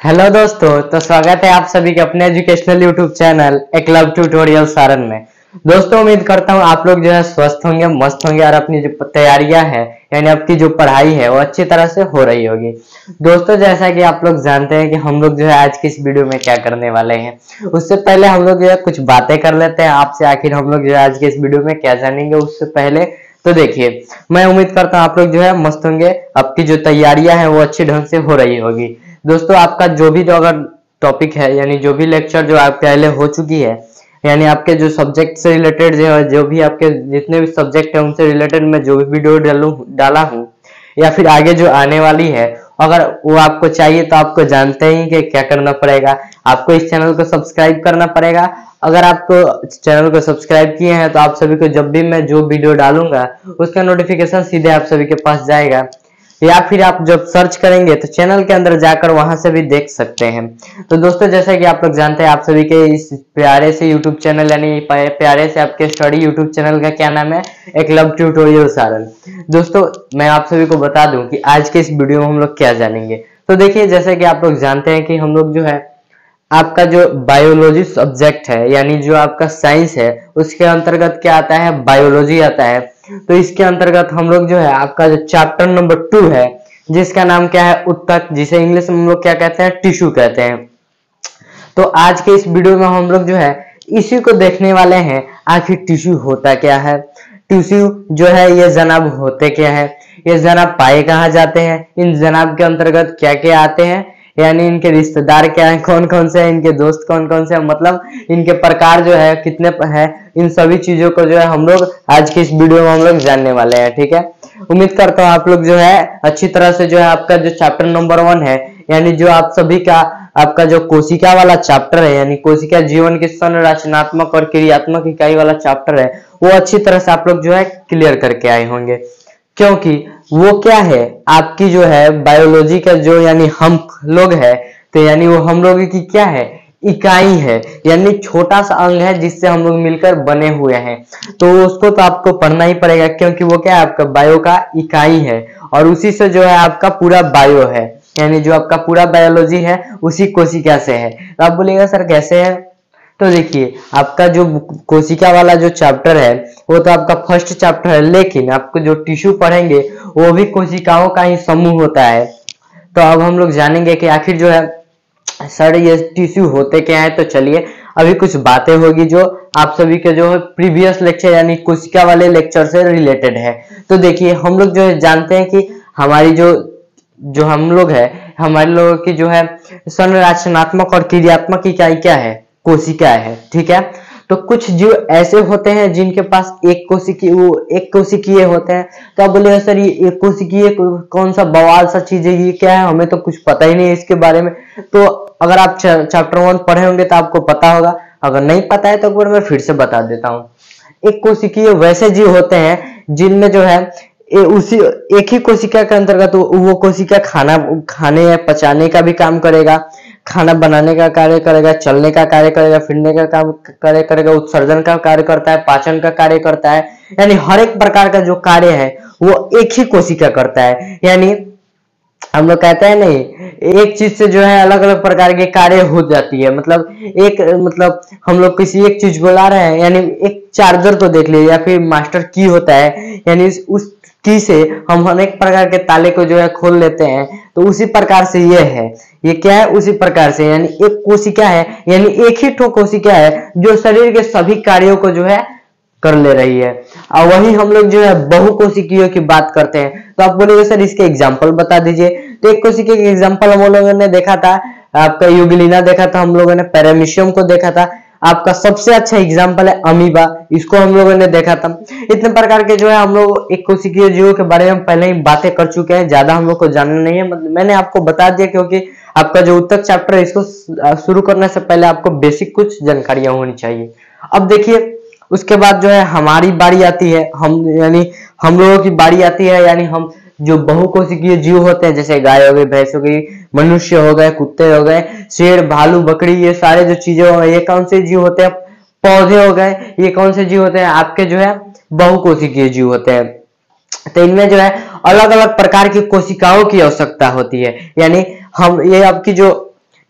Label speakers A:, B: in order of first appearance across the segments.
A: Hello दोस्तों, तो स्वागत है आप सभी के अपने educational YouTube channel Eklavya tutorial Saran में। दोस्तों, उम्मीद करता हूँ आप लोग जो है स्वस्थ होंगे, मस्त होंगे और अपनी जो तैयारियां हैं यानी आपकी जो पढ़ाई है वो अच्छी तरह से हो रही होगी। दोस्तों, जैसा कि आप लोग जानते हैं कि हम लोग जो है आज की इस वीडियो में क्या करने वाले हैं, उससे पहले हम लोग जो है कुछ बातें कर लेते हैं आपसे। आखिर हम लोग जो है आज के इस वीडियो में क्या जानेंगे उससे पहले तो देखिए, मैं उम्मीद करता हूँ आप लोग जो है मस्त होंगे, आपकी जो तैयारियां हैं वो अच्छे ढंग से हो रही होगी। दोस्तों, आपका जो भी जो अगर टॉपिक है यानी जो भी लेक्चर जो आप पहले हो चुकी है, यानी आपके जो सब्जेक्ट से रिलेटेड जो भी आपके जितने भी सब्जेक्ट है उनसे रिलेटेड मैं जो भी वीडियो डाला हूँ या फिर आगे जो आने वाली है, अगर वो आपको चाहिए तो आपको जानते ही कि क्या करना पड़ेगा, आपको इस चैनल को सब्सक्राइब करना पड़ेगा। अगर आपको चैनल को सब्सक्राइब किए हैं तो आप सभी को जब भी मैं जो वीडियो डालूंगा उसका नोटिफिकेशन सीधे आप सभी के पास जाएगा, या फिर आप जब सर्च करेंगे तो चैनल के अंदर जाकर वहां से भी देख सकते हैं। तो दोस्तों, जैसा कि आप लोग जानते हैं, आप सभी के इस प्यारे से यूट्यूब चैनल यानी प्यारे से आपके स्टडी यूट्यूब चैनल का क्या नाम है, एकलव्य ट्यूटोरियल सारण। दोस्तों, मैं आप सभी को बता दूं कि आज के इस वीडियो में हम लोग क्या जानेंगे। तो देखिए, जैसे कि आप लोग जानते हैं कि हम लोग जो है आपका जो बायोलॉजी सब्जेक्ट है यानी जो आपका साइंस है उसके अंतर्गत क्या आता है, बायोलॉजी आता है। तो इसके अंतर्गत हम लोग जो है आपका जो चैप्टर नंबर 2 है जिसका नाम क्या है, उत्तक, जिसे इंग्लिश में हम लोग क्या कहते हैं, टिश्यू कहते हैं। तो आज के इस वीडियो में हम लोग जो है इसी को देखने वाले हैं, आखिर टिश्यू होता क्या है, टिश्यू जो है ये जनाब होते क्या है, ये जनाब पाए कहाँ जाते हैं, इन जनाब के अंतर्गत क्या क्या आते हैं, यानी इनके रिश्तेदार क्या हैं, कौन कौन से हैं, इनके दोस्त कौन कौन से हैं, मतलब इनके प्रकार जो है कितने हैं, इन सभी चीजों को जो है हम लोग आज की इस वीडियो में हम लोग जानने वाले हैं। ठीक है, उम्मीद करता हूँ आप लोग जो है अच्छी तरह से जो है आपका जो चैप्टर नंबर 1 है यानी जो आप सभी का आपका जो कोशिका वाला चैप्टर है यानी कोशिका जीवन की संरचनात्मक और क्रियात्मक इकाई वाला चैप्टर है, वो अच्छी तरह से आप लोग जो है क्लियर करके आए होंगे। क्योंकि वो क्या है, आपकी जो है बायोलॉजी का जो यानी हम लोग है, तो यानी वो हम लोग की क्या है, इकाई है, यानी छोटा सा अंग है जिससे हम लोग मिलकर बने हुए हैं। तो उसको तो आपको पढ़ना ही पड़ेगा क्योंकि वो क्या है, आपका बायो का इकाई है और उसी से जो है आपका पूरा बायो है, यानी जो आपका पूरा बायोलॉजी है उसी कोशिका से है। तो आप बोलिएगा सर कैसे है, तो देखिए आपका जो कोशिका वाला जो चैप्टर है वो तो आपका फर्स्ट चैप्टर है, लेकिन आपको जो टिश्यू पढ़ेंगे वो भी कोशिकाओं का ही समूह होता है। तो अब हम लोग जानेंगे कि आखिर जो है सर ये टिश्यू होते क्या है। तो चलिए अभी कुछ बातें होगी जो आप सभी के जो प्रीवियस लेक्चर यानी कोशिका वाले लेक्चर से रिलेटेड है। तो देखिए, हम लोग जो है जानते हैं कि हमारी जो हम लोग है, हमारे लोगों की जो है संरचनात्मक और क्रियात्मक इकाई क्या है, कोशिका है। ठीक है, तो कुछ जीव ऐसे होते हैं जिनके पास एक कोशिकीय होते हैं। तो आप बोलिए सर ये एक कोशिकीय कौन सा बवाल सा चीज है, ये क्या है, हमें तो कुछ पता ही नहीं है इसके बारे में। तो अगर आप चैप्टर 1 पढ़े होंगे तो आपको पता होगा, अगर नहीं पता है तो एक बार मैं फिर से बता देता हूँ। एक कोशिकीय वैसे जीव होते हैं जिनमें जो है उसी एक ही कोशिका के अंतर्गत वो कोशिका खाने या पचाने का भी काम करेगा, खाना बनाने का कार्य करेगा, चलने का कार्य करेगा, फिरने का काम कार्य करेगा, उत्सर्जन का कार्य करता है, पाचन का कार्य करता है, यानी हर एक प्रकार का जो कार्य है वो एक ही कोशिका करता है। यानी हम लोग कहते हैं नहीं, एक चीज से जो है अलग अलग प्रकार के कार्य हो जाती है। मतलब हम लोग किसी एक चीज को ला रहे हैं, यानी एक चार्जर को देख लीजिए या फिर मास्टर की होता है, यानी उस की से हम अनेक प्रकार के ताले को जो है खोल लेते हैं। तो उसी प्रकार से ये है, ये क्या है, उसी प्रकार से यानी एक कोशिका है, यानी एक ही ठो कोशिका है जो शरीर के सभी कार्यों को जो है कर ले रही है। और वही हम लोग जो है बहुकोशिकीयों की बात करते हैं। तो आप बोलेंगे सर इसके एग्जांपल बता दीजिए। तो एक कोशिका के एग्जांपल हम लोगों ने देखा था, आपका यूग्लिना देखा था, हम लोगों ने पैरामीशियम को देखा था, आपका सबसे अच्छा एग्जांपल है अमीबा, इसको हम लोगों ने देखा था। इतने प्रकार के जो है हम लोग एक कोशिकीय जीवों के बारे में पहले ही बातें कर चुके हैं, ज्यादा हम लोग को जानना नहीं है, मतलब मैंने आपको बता दिया क्योंकि आपका जो उत्तक चैप्टर है इसको शुरू करने से पहले आपको बेसिक कुछ जानकारियां होनी चाहिए। अब देखिए, उसके बाद जो है हमारी बारी आती है, हम लोगों की बारी आती है, यानी हम जो बहुकोशिकीय जीव होते हैं, जैसे गाय हो गई, भैंस हो गई, मनुष्य हो गए, कुत्ते हो गए, शेर, भालू, बकरी, ये सारे जो चीजें हो गए, ये कौन से जीव होते हैं, पौधे हो गए, ये कौन से जीव होते हैं, आपके जो है बहुकोशिकीय जीव होते हैं। तो इनमें जो है अलग अलग प्रकार की कोशिकाओं की आवश्यकता होती है। यानी हम ये आपकी जो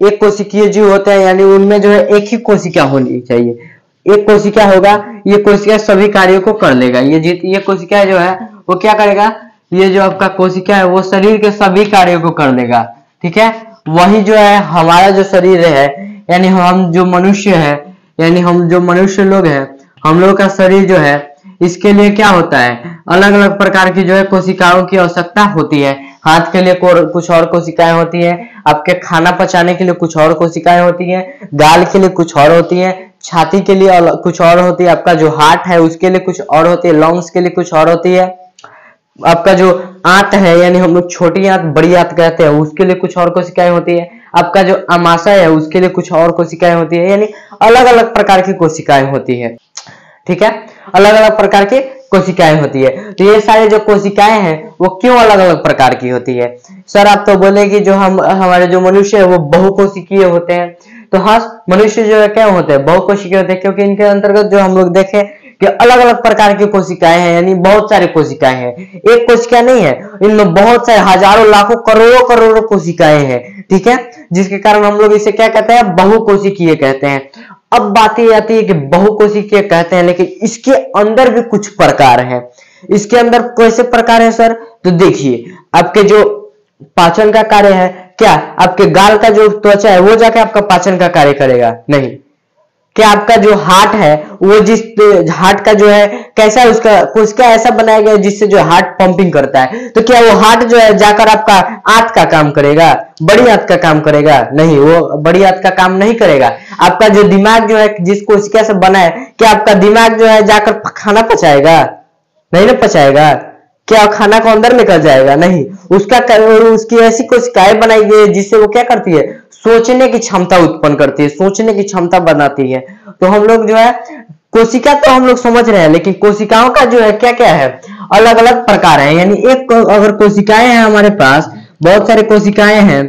A: एक कोशिकीय जीव होते हैं, यानी उनमें जो है एक ही कोशिका होनी चाहिए, एक कोशिका होगा, ये कोशिका सभी कार्यों को कर लेगा। ये कोशिका जो है वो क्या करेगा, ये जो आपका कोशिका है वो शरीर के सभी कार्यों को कर लेगा, ठीक है। वही जो है हमारा जो शरीर है, यानी हम जो मनुष्य है, यानी हम जो मनुष्य लोग हैं, हम लोग का शरीर जो है इसके लिए क्या होता है, अलग अलग प्रकार की जो है कोशिकाओं की आवश्यकता होती है। हाथ के लिए कुछ और कोशिकाएं होती है, आपके खाना पचाने के लिए कुछ और कोशिकाएं होती है, गाल के लिए कुछ और होती है, छाती के लिए कुछ और होती है, आपका जो हार्ट है उसके लिए कुछ और होती है, लंग्स के लिए कुछ और होती है, आपका जो आंत है, यानी हम लोग छोटी आंत बड़ी आंत कहते हैं, उसके लिए कुछ और कोशिकाएं होती है, आपका जो अमाशय है उसके लिए कुछ और कोशिकाएं होती है, यानी अलग अलग प्रकार की कोशिकाएं होती है, ठीक है। अलग अलग प्रकार की कोशिकाएं होती है। तो ये सारी जो कोशिकाएं हैं वो क्यों अलग अलग प्रकार की होती है? सर आप तो बोले कि जो हमारे जो मनुष्य है वो बहुकोशिकीय होते हैं। तो हाँ, मनुष्य जो है क्या होते हैं, बहुकोशिकीय होते हैं, क्योंकि इनके अंतर्गत जो हम लोग देखें कि अलग अलग प्रकार की कोशिकाएं हैं, यानी बहुत सारी कोशिकाएं हैं, एक कोशिका नहीं है, इनमें बहुत सारे हजारों लाखों करोड़ों करोड़ों कोशिकाएं हैं, ठीक है, जिसके कारण हम लोग इसे क्या कहते हैं, बहुकोशिकीय कहते हैं। अब बात ये आती है कि बहुकोशिकीय कहते हैं, लेकिन इसके अंदर भी कुछ प्रकार हैं। इसके अंदर कैसे प्रकार है सर? तो देखिए, आपके जो पाचन का कार्य है, क्या आपके गाल का जो त्वचा है वो जाके आपका पाचन का कार्य करेगा? नहीं। क्या आपका जो हार्ट है वो जिस हार्ट का जो है कैसा है, उसका ऐसा बनाया गया है जिससे जो हार्ट पंपिंग करता है, तो क्या वो हार्ट जो है जाकर आपका आंत का काम करेगा, बड़ी आंत का काम करेगा? नहीं, वो बड़ी आंत का काम नहीं करेगा। आपका जो दिमाग जो है जिस कोशिका से बना है, क्या आपका दिमाग जो है जाकर खाना पचाएगा? नहीं ना पचाएगा। क्या खाना को अंदर निकल जाएगा? नहीं। उसकी ऐसी कोशिकाएं बनाई गई है जिससे वो क्या करती है, सोचने की क्षमता उत्पन्न करती है, सोचने की क्षमता बनाती है। तो हम लोग जो है कोशिका तो हम लोग समझ रहे हैं, लेकिन कोशिकाओं का जो है क्या क्या है, अलग अलग प्रकार है। यानी एक अगर कोशिकाएं हैं हमारे पास, बहुत सारी कोशिकाएं हैं,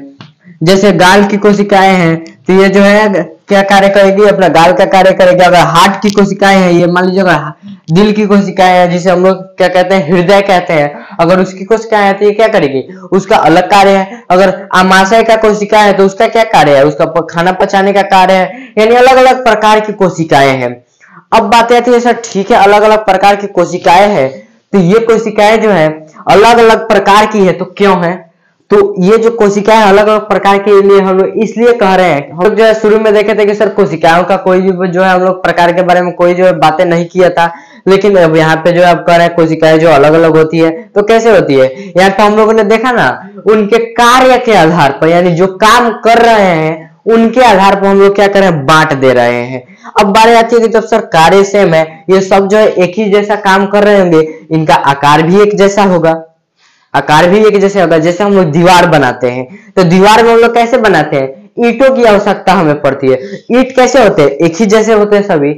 A: जैसे गाल की कोशिकाएं हैं, तो ये जो है क्या कार्य करेगी, अपना गाल का कार्य करेगी। अगर हार्ट की कोशिकाएं हैं, ये मान लीजिए अगर दिल की कोशिकाएं हैं, जिसे हम लोग क्या कहते हैं, हृदय कहते हैं, अगर उसकी कोशिकाएं हैं तो ये क्या करेगी, उसका अलग कार्य है। अगर आमाशय का कोशिका है तो उसका क्या कार्य है, उसका खाना पचाने का कार्य है। यानी अलग अलग प्रकार की कोशिकाएं हैं। अब बात आती है सर ठीक है, अलग अलग प्रकार की कोशिकाएं हैं, तो ये कोशिकाएं जो है अलग अलग प्रकार की है, तो क्यों है? तो ये जो कोशिकाएं अलग अलग प्रकार के लिए हम लोग इसलिए कह रहे हैं, हम लोग जो है शुरू में देखे थे कि सर कोशिकाओं का कोई भी जो है हम लोग प्रकार के बारे में कोई जो है बातें नहीं किया था, लेकिन अब यहाँ पे जो है आप कह रहे हैं कोशिकाएं जो अलग अलग होती है, तो कैसे होती है? यहाँ तो हम लोगों ने देखा ना, उनके कार्य के आधार पर, यानी जो काम कर रहे हैं उनके आधार पर हम लोग क्या कर रहे हैं, बांट दे रहे हैं। अब बात आती है कि जब सर कार्य सेम है, ये सब जो है एक ही जैसा काम कर रहे होंगे, इनका आकार भी एक जैसा होगा, आकार भी एक जैसे होगा। जैसे हम लोग दीवार बनाते हैं, तो दीवार में हम लोग कैसे बनाते हैं, ईंटों की आवश्यकता हमें पड़ती है। ईंट कैसे होते हैं, एक ही जैसे होते हैं सभी,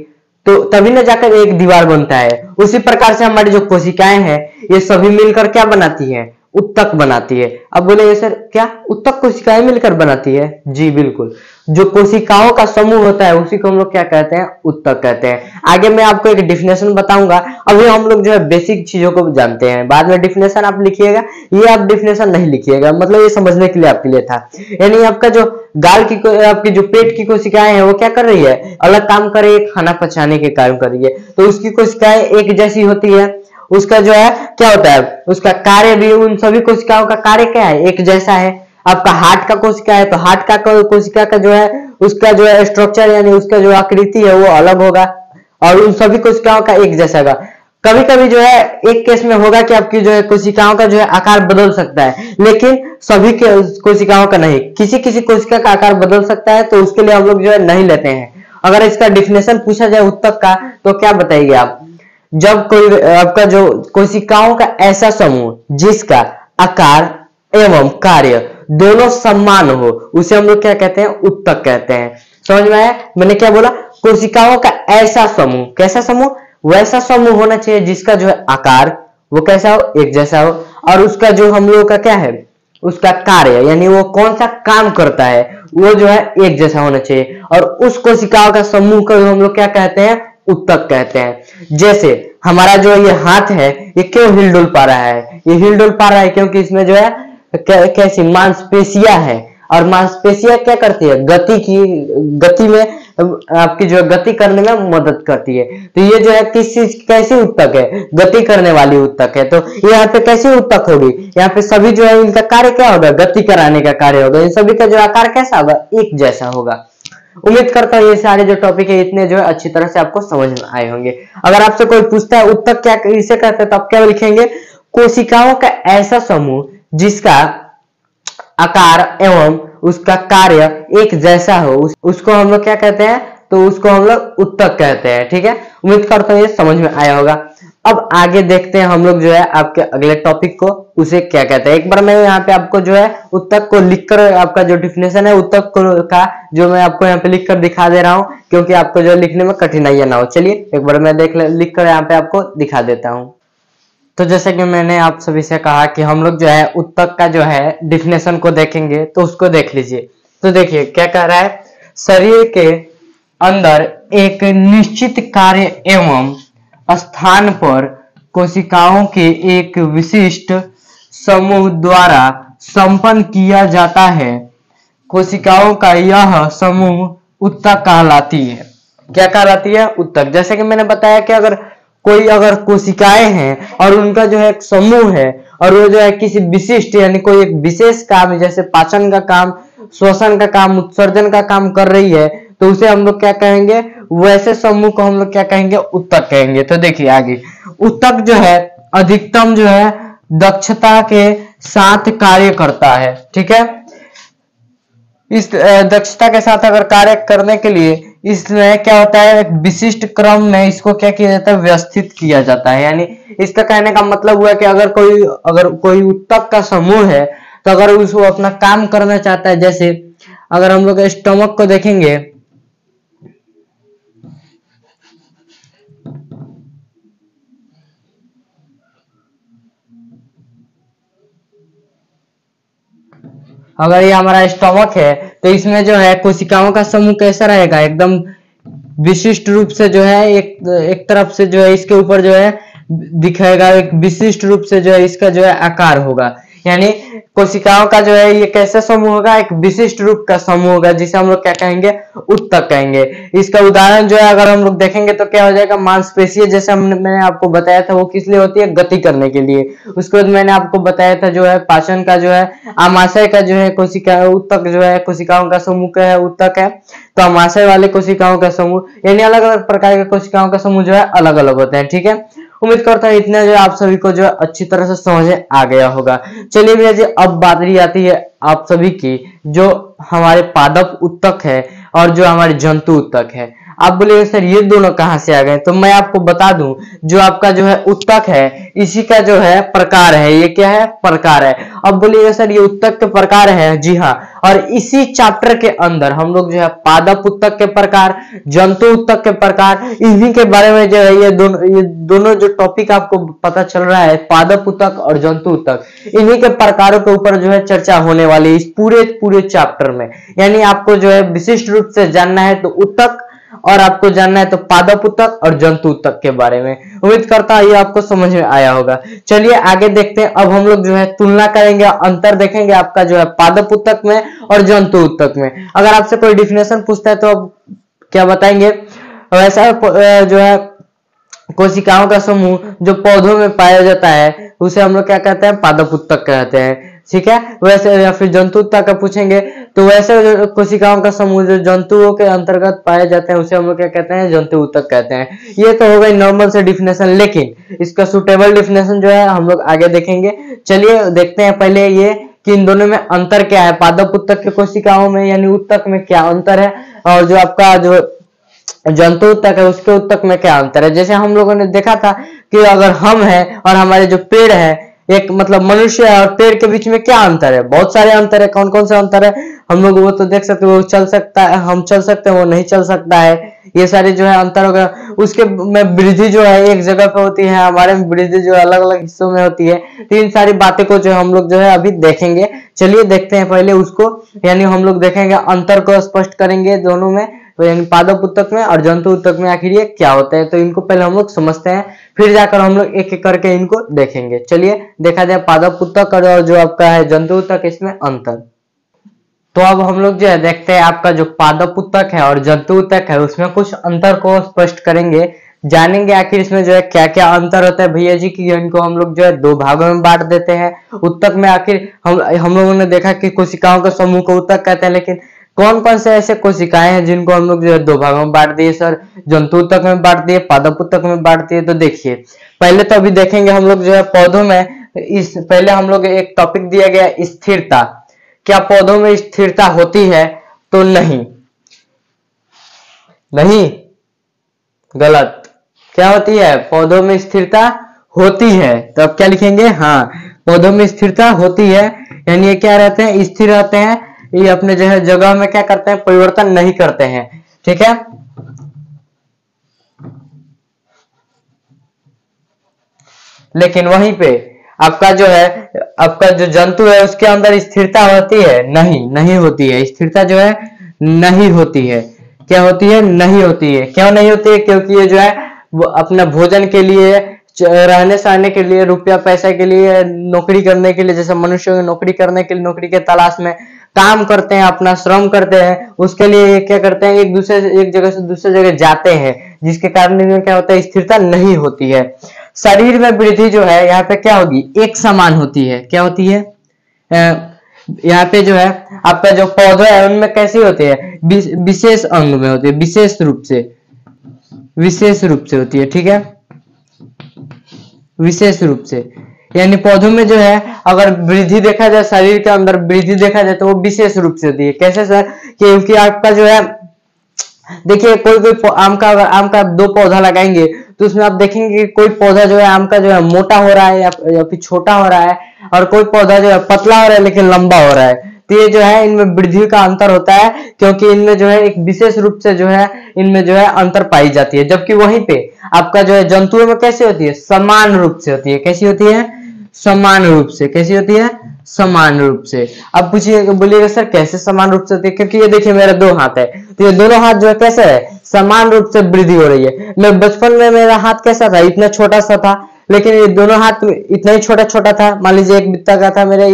A: तो तभी ना जाकर एक दीवार बनता है। उसी प्रकार से हमारी जो कोशिकाएं हैं ये सभी मिलकर क्या बनाती है, उत्तक बनाती है। अब बोले सर क्या उत्तक कोशिकाएं मिलकर बनाती है? जी बिल्कुल, जो कोशिकाओं का समूह होता है उसी को हम लोग क्या कहते हैं, उत्तक कहते हैं। आगे मैं आपको एक डिफिनेशन बताऊंगा, अभी हम लोग जो है बेसिक चीजों को जानते हैं, बाद में डिफिनेशन आप लिखिएगा, ये आप डिफिनेशन नहीं लिखिएगा, मतलब ये समझने के लिए आपके लिए था। यानी आपका जो गाल की आपकी जो पेट की कोशिकाएं हैं वो क्या कर रही है, अलग काम कर रही है, खाना पचाने के कार्य कर रही है, तो उसकी कोशिकाएं एक जैसी होती है। उसका जो है क्या होता है, उसका कार्य भी, उन सभी कोशिकाओं का कार्य क्या है, एक जैसा है। आपका हार्ट का कोशिका है तो हार्ट का कोशिका का जो है उसका जो है स्ट्रक्चर, यानी उसका जो आकृति है वो अलग होगा, और उन सभी कोशिकाओं का एक जैसा होगा। कभी कभी जो है एक केस में होगा कि आपकी जो है कोशिकाओं का जो है आकार बदल सकता है, लेकिन सभी के कोशिकाओं का नहीं, किसी किसी कोशिका का आकार बदल सकता है, तो उसके लिए हम लोग जो है नहीं लेते हैं। अगर इसका डिफिनेशन पूछा जाए उत्तक का, तो क्या बताइए आप? जब कोई आपका जो कोशिकाओं का ऐसा समूह जिसका आकार एवं कार्य दोनों समान हो, उसे हम लोग क्या कहते हैं, उत्तक कहते हैं। समझ में आया मैंने क्या बोला? कोशिकाओं का ऐसा समूह, कैसा समूह, वैसा समूह होना चाहिए जिसका जो है आकार वो कैसा हो, एक जैसा हो, और उसका जो हम लोग का क्या है, उसका कार्य, यानी वो कौन सा काम करता है वो जो है एक जैसा होना चाहिए। और उस कोशिकाओं का समूह को हम लोग क्या कहते हैं, उत्तक कहते हैं। जैसे हमारा जो ये हाथ है ये क्यों हिलडुल पा रहा है, ये हिलडुल पा रहा है क्योंकि इसमें जो है कैसी मांसपेशियां है। और मांसपेशियां क्या करती है, गति में आपकी जो गति करने में मदद करती है। तो ये जो है किस चीज कैसी उत्तक है, गति करने वाली उत्तक है। तो यहाँ पे कैसी उत्तक होगी, यहाँ पे सभी जो है इनका कार्य क्या होगा, गति कराने का कार्य होगा। इन सभी का जो आकार कैसा होगा, एक जैसा होगा। उम्मीद करता हूँ ये सारे जो टॉपिक है इतने जो है अच्छी तरह से आपको समझ में आए होंगे। अगर आपसे कोई पूछता है उत्तक क्या इसे कहते हैं, तो आप क्या लिखेंगे, कोशिकाओं का ऐसा समूह जिसका आकार एवं उसका कार्य एक जैसा हो, उसको हम लोग क्या कहते हैं, तो उसको हम लोग उत्तक कहते हैं। ठीक है, उम्मीद करता हूँ ये समझ में आया होगा। अब आगे देखते हैं हम लोग जो है आपके अगले टॉपिक को, उसे क्या कहते हैं। एक बार मैं यहाँ पे आपको जो है उत्तक को लिखकर, आपका जो डिफिनेशन है उत्तक का जो मैं आपको यहाँ पे लिखकर दिखा दे रहा हूँ, क्योंकि आपको जो लिखने में कठिनाइयां ना हो। चलिए एक बार मैं लिखकर यहाँ पे आपको दिखा देता हूँ। तो जैसे कि मैंने आप सभी से कहा कि हम लोग जो है उत्तक का जो है डिफिनेशन को देखेंगे, तो उसको देख लीजिए। तो देखिए क्या कह रहा है, शरीर के अंदर एक निश्चित कार्य एवं स्थान पर कोशिकाओं के एक विशिष्ट समूह द्वारा संपन्न किया जाता है। कोशिकाओं का यह समूह उत्तक कहलाती है। क्या कहलाती है, उत्तक। जैसे कि मैंने बताया कि अगर कोशिकाएं हैं और उनका जो है एक समूह है और वो जो है किसी विशिष्ट यानी कोई एक विशेष काम, जैसे पाचन का काम, श्वसन का काम, उत्सर्जन का काम कर रही है, तो उसे हम लोग क्या कहेंगे, वैसे समूह को हम लोग क्या कहेंगे, उत्तक कहेंगे। तो देखिए आगे, उत्तक जो है अधिकतम जो है दक्षता के साथ कार्य करता है। ठीक है, इस दक्षता के साथ अगर कार्य करने के लिए इसमें क्या होता है, एक विशिष्ट क्रम में इसको क्या किया जाता है, व्यवस्थित किया जाता है। यानी इसका कहने का मतलब हुआ कि अगर कोई उत्तक का समूह है, तो अगर उसको अपना काम करना चाहता है, जैसे अगर हम लोग स्टमक को देखेंगे, अगर ये हमारा स्टमक है, तो इसमें जो है कोशिकाओं का समूह कैसा रहेगा, एकदम विशिष्ट रूप से जो है एक तरफ से जो है इसके ऊपर जो है दिखाएगा, एक विशिष्ट रूप से जो है इसका जो है आकार होगा। यानी कोशिकाओं का जो है ये कैसा समूह होगा, एक विशिष्ट रूप का समूह होगा, जिसे हम लोग क्या कहेंगे, उत्तक कहेंगे। इसका उदाहरण जो है अगर हम लोग देखेंगे तो क्या हो जाएगा, मांसपेशियां, जैसे मैंने आपको बताया था वो किस लिए होती है, गति करने के लिए। उसके बाद मैंने आपको बताया था जो है पाचन का जो है आमाशय का जो है कोशिका उत्तक जो है कोशिकाओं का समूह का है, उत्तक है। तो आमाशय वाले कोशिकाओं का समूह, यानी अलग अलग प्रकार के कोशिकाओं का समूह जो है अलग अलग होते हैं। ठीक है, उम्मीद करता हूँ इतना जो आप सभी को जो है अच्छी तरह से समझ आ गया होगा। चलिए भैया जी, अब बारी आती है आप सभी की, जो हमारे पादप उत्तक है और जो हमारे जंतु उत्तक है। आप बोलेंगे सर ये दोनों कहां से आ गए, तो मैं आपको बता दूं, जो आपका जो है उत्तक है, इसी का जो है प्रकार है, ये क्या है, प्रकार है। अब बोलिएगा सर ये उत्तक के प्रकार है, जी हाँ। और इसी चैप्टर के अंदर हम लोग जो है पादप उत्तक के प्रकार, जंतु उत्तक के प्रकार, इन्हीं के बारे में जो है ये दोनों जो टॉपिक आपको पता चल रहा है, पादप उत्तक और जंतु उत्तक, इन्हीं के प्रकारों के ऊपर जो है चर्चा होने वाली है इस पूरे चैप्टर में। यानी आपको जो है विशिष्ट रूप से जानना है तो उत्तक, और आपको जानना है तो पादप उत्तक और जंतु उत्तक के बारे में। उम्मीद करता हूं ये आपको समझ में आया होगा। चलिए आगे देखते हैं। अब हम लोग जो है तुलना करेंगे, अंतर देखेंगे आपका जो है पादप उत्तक में और जंतु उत्तक में। अगर आपसे कोई डिफिनेशन पूछता है तो अब क्या बताएंगे, वैसा जो है कोशिकाओं का समूह जो पौधों में पाया जाता है उसे हम लोग क्या कहते हैं, पादप उत्तक कहते हैं। ठीक है, वैसे या फिर जंतु उत्तक का पूछेंगे तो वैसे कोशिकाओं का समूह जो जंतुओं के अंतर्गत पाए जाते हैं उसे हम लोग क्या कहते हैं, जंतु उत्तक कहते हैं। ये तो हो गई नॉर्मल से डिफिनेशन, लेकिन इसका सुटेबल डिफिनेशन जो है हम लोग आगे देखेंगे। चलिए देखते हैं पहले ये कि इन दोनों में अंतर क्या है, पादप उत्तक के कोशिकाओं में यानी उत्तक में क्या अंतर है, और जो आपका जो जंतु उत्तक है उसके उत्तक में क्या अंतर है। जैसे हम लोगों ने देखा था कि अगर हम हैं और हमारे जो पेड़ है, एक मतलब मनुष्य है और पेड़ के बीच में क्या अंतर है, बहुत सारे अंतर है। कौन कौन से अंतर है हम लोग वो तो देख सकते हैं, वो चल सकता है, हम चल सकते हैं, वो नहीं चल सकता है, ये सारे जो है अंतर हो गया। उसके में वृद्धि जो है एक जगह पे होती है, हमारे में वृद्धि जो अलग अलग हिस्सों में होती है। तो इन सारी बातें को जो हम लोग जो है अभी देखेंगे। चलिए देखते हैं पहले उसको, यानी हम लोग देखेंगे अंतर को स्पष्ट करेंगे दोनों में, तो यानी पादप उत्तक में और जंतु उत्तक में आखिर ये क्या होता है। तो इनको पहले हम लोग समझते हैं, फिर जाकर हम लोग एक एक करके इनको देखेंगे। चलिए देखा जाए पादप उत्तक और जो आपका है जंतु उत्तक, इसमें अंतर। तो अब हम लोग जो है देखते हैं आपका जो पादप उत्तक है और जंतु उत्तक है उसमें कुछ अंतर को स्पष्ट करेंगे, जानेंगे आखिर इसमें जो है क्या क्या अंतर होता है भैया जी की। इनको हम लोग जो है दो भागों में बांट देते हैं। उत्तक में आखिर हम लोगों ने देखा कि कोशिकाओं के समूह को उत्तक कहते हैं, लेकिन कौन कौन से ऐसे कोशिकाएं हैं जिनको हम लोग जो है दो भागों में बांट दिए सर? जंतु उत्तक में बांट दिए, पादप उत्तक में बांट दिए। तो देखिए पहले तो अभी देखेंगे हम लोग जो है पौधों में, इस पहले हम लोग एक टॉपिक दिया गया स्थिरता। क्या पौधों में स्थिरता होती है? तो नहीं, नहीं, गलत। क्या होती है? पौधों में स्थिरता होती है। तो अब क्या लिखेंगे? हाँ, पौधों में स्थिरता होती है, यानी ये क्या रहते हैं? स्थिर रहते हैं। ये अपने जो है जगह में क्या करते हैं? परिवर्तन नहीं करते हैं। ठीक है, लेकिन वहीं पे आपका जो है, आपका जो जंतु है उसके अंदर स्थिरता होती है? नहीं, नहीं होती है। स्थिरता जो है नहीं होती है। क्या होती है? नहीं होती है। क्यों नहीं होती है? क्योंकि ये जो है वो अपना भोजन के लिए, रहने सहने के लिए, रुपया पैसा के लिए, नौकरी करने के लिए, जैसे मनुष्य नौकरी करने के लिए नौकरी के तलाश में काम करते हैं, अपना श्रम करते हैं, उसके लिए क्या करते हैं? एक जगह से दूसरे जगह जाते हैं, जिसके कारण इनमें क्या होता है? स्थिरता नहीं होती है। शरीर में वृद्धि जो है यहाँ पे क्या होगी? एक समान होती है। क्या होती है? यहाँ पे जो है आपका जो पौधा है उनमें कैसी होती है? विशेष अंग में होती है, विशेष रूप से, विशेष रूप से होती है। ठीक है, विशेष रूप से, यानी पौधों में जो है अगर वृद्धि देखा जाए, शरीर के अंदर वृद्धि देखा जाए तो वो विशेष रूप से होती है। कैसे सर? क्योंकि आपका जो है देखिए कोई आम का, अगर आम का दो पौधा लगाएंगे तो उसमें आप देखेंगे कि कोई पौधा जो है आम का जो है मोटा हो रहा है या फिर छोटा हो रहा है, और कोई पौधा जो है पतला हो रहा है लेकिन लंबा हो रहा है। तो ये जो है इनमें वृद्धि का अंतर होता है, क्योंकि इनमें जो है एक विशेष रूप से जो है इनमें जो है अंतर पाई जाती है। जबकि वहीं पे आपका जो है जंतुओं में कैसे होती है? समान रूप से होती है। कैसी होती है? समान रूप से। कैसी होती है? समान रूप से। अब पूछिए, बोलिएगा सर कैसे समान रूप से होती है? क्योंकि ये देखिए मेरे दो हाथ है, तो ये दोनों हाथ जो है कैसे है? समान रूप से वृद्धि हो रही है। मैं बचपन में मेरा हाथ कैसा था? इतना छोटा सा था, लेकिन ये दोनों हाथ इतना ही छोटा छोटा था। मान लीजिए एक बित्ता का था मेरे,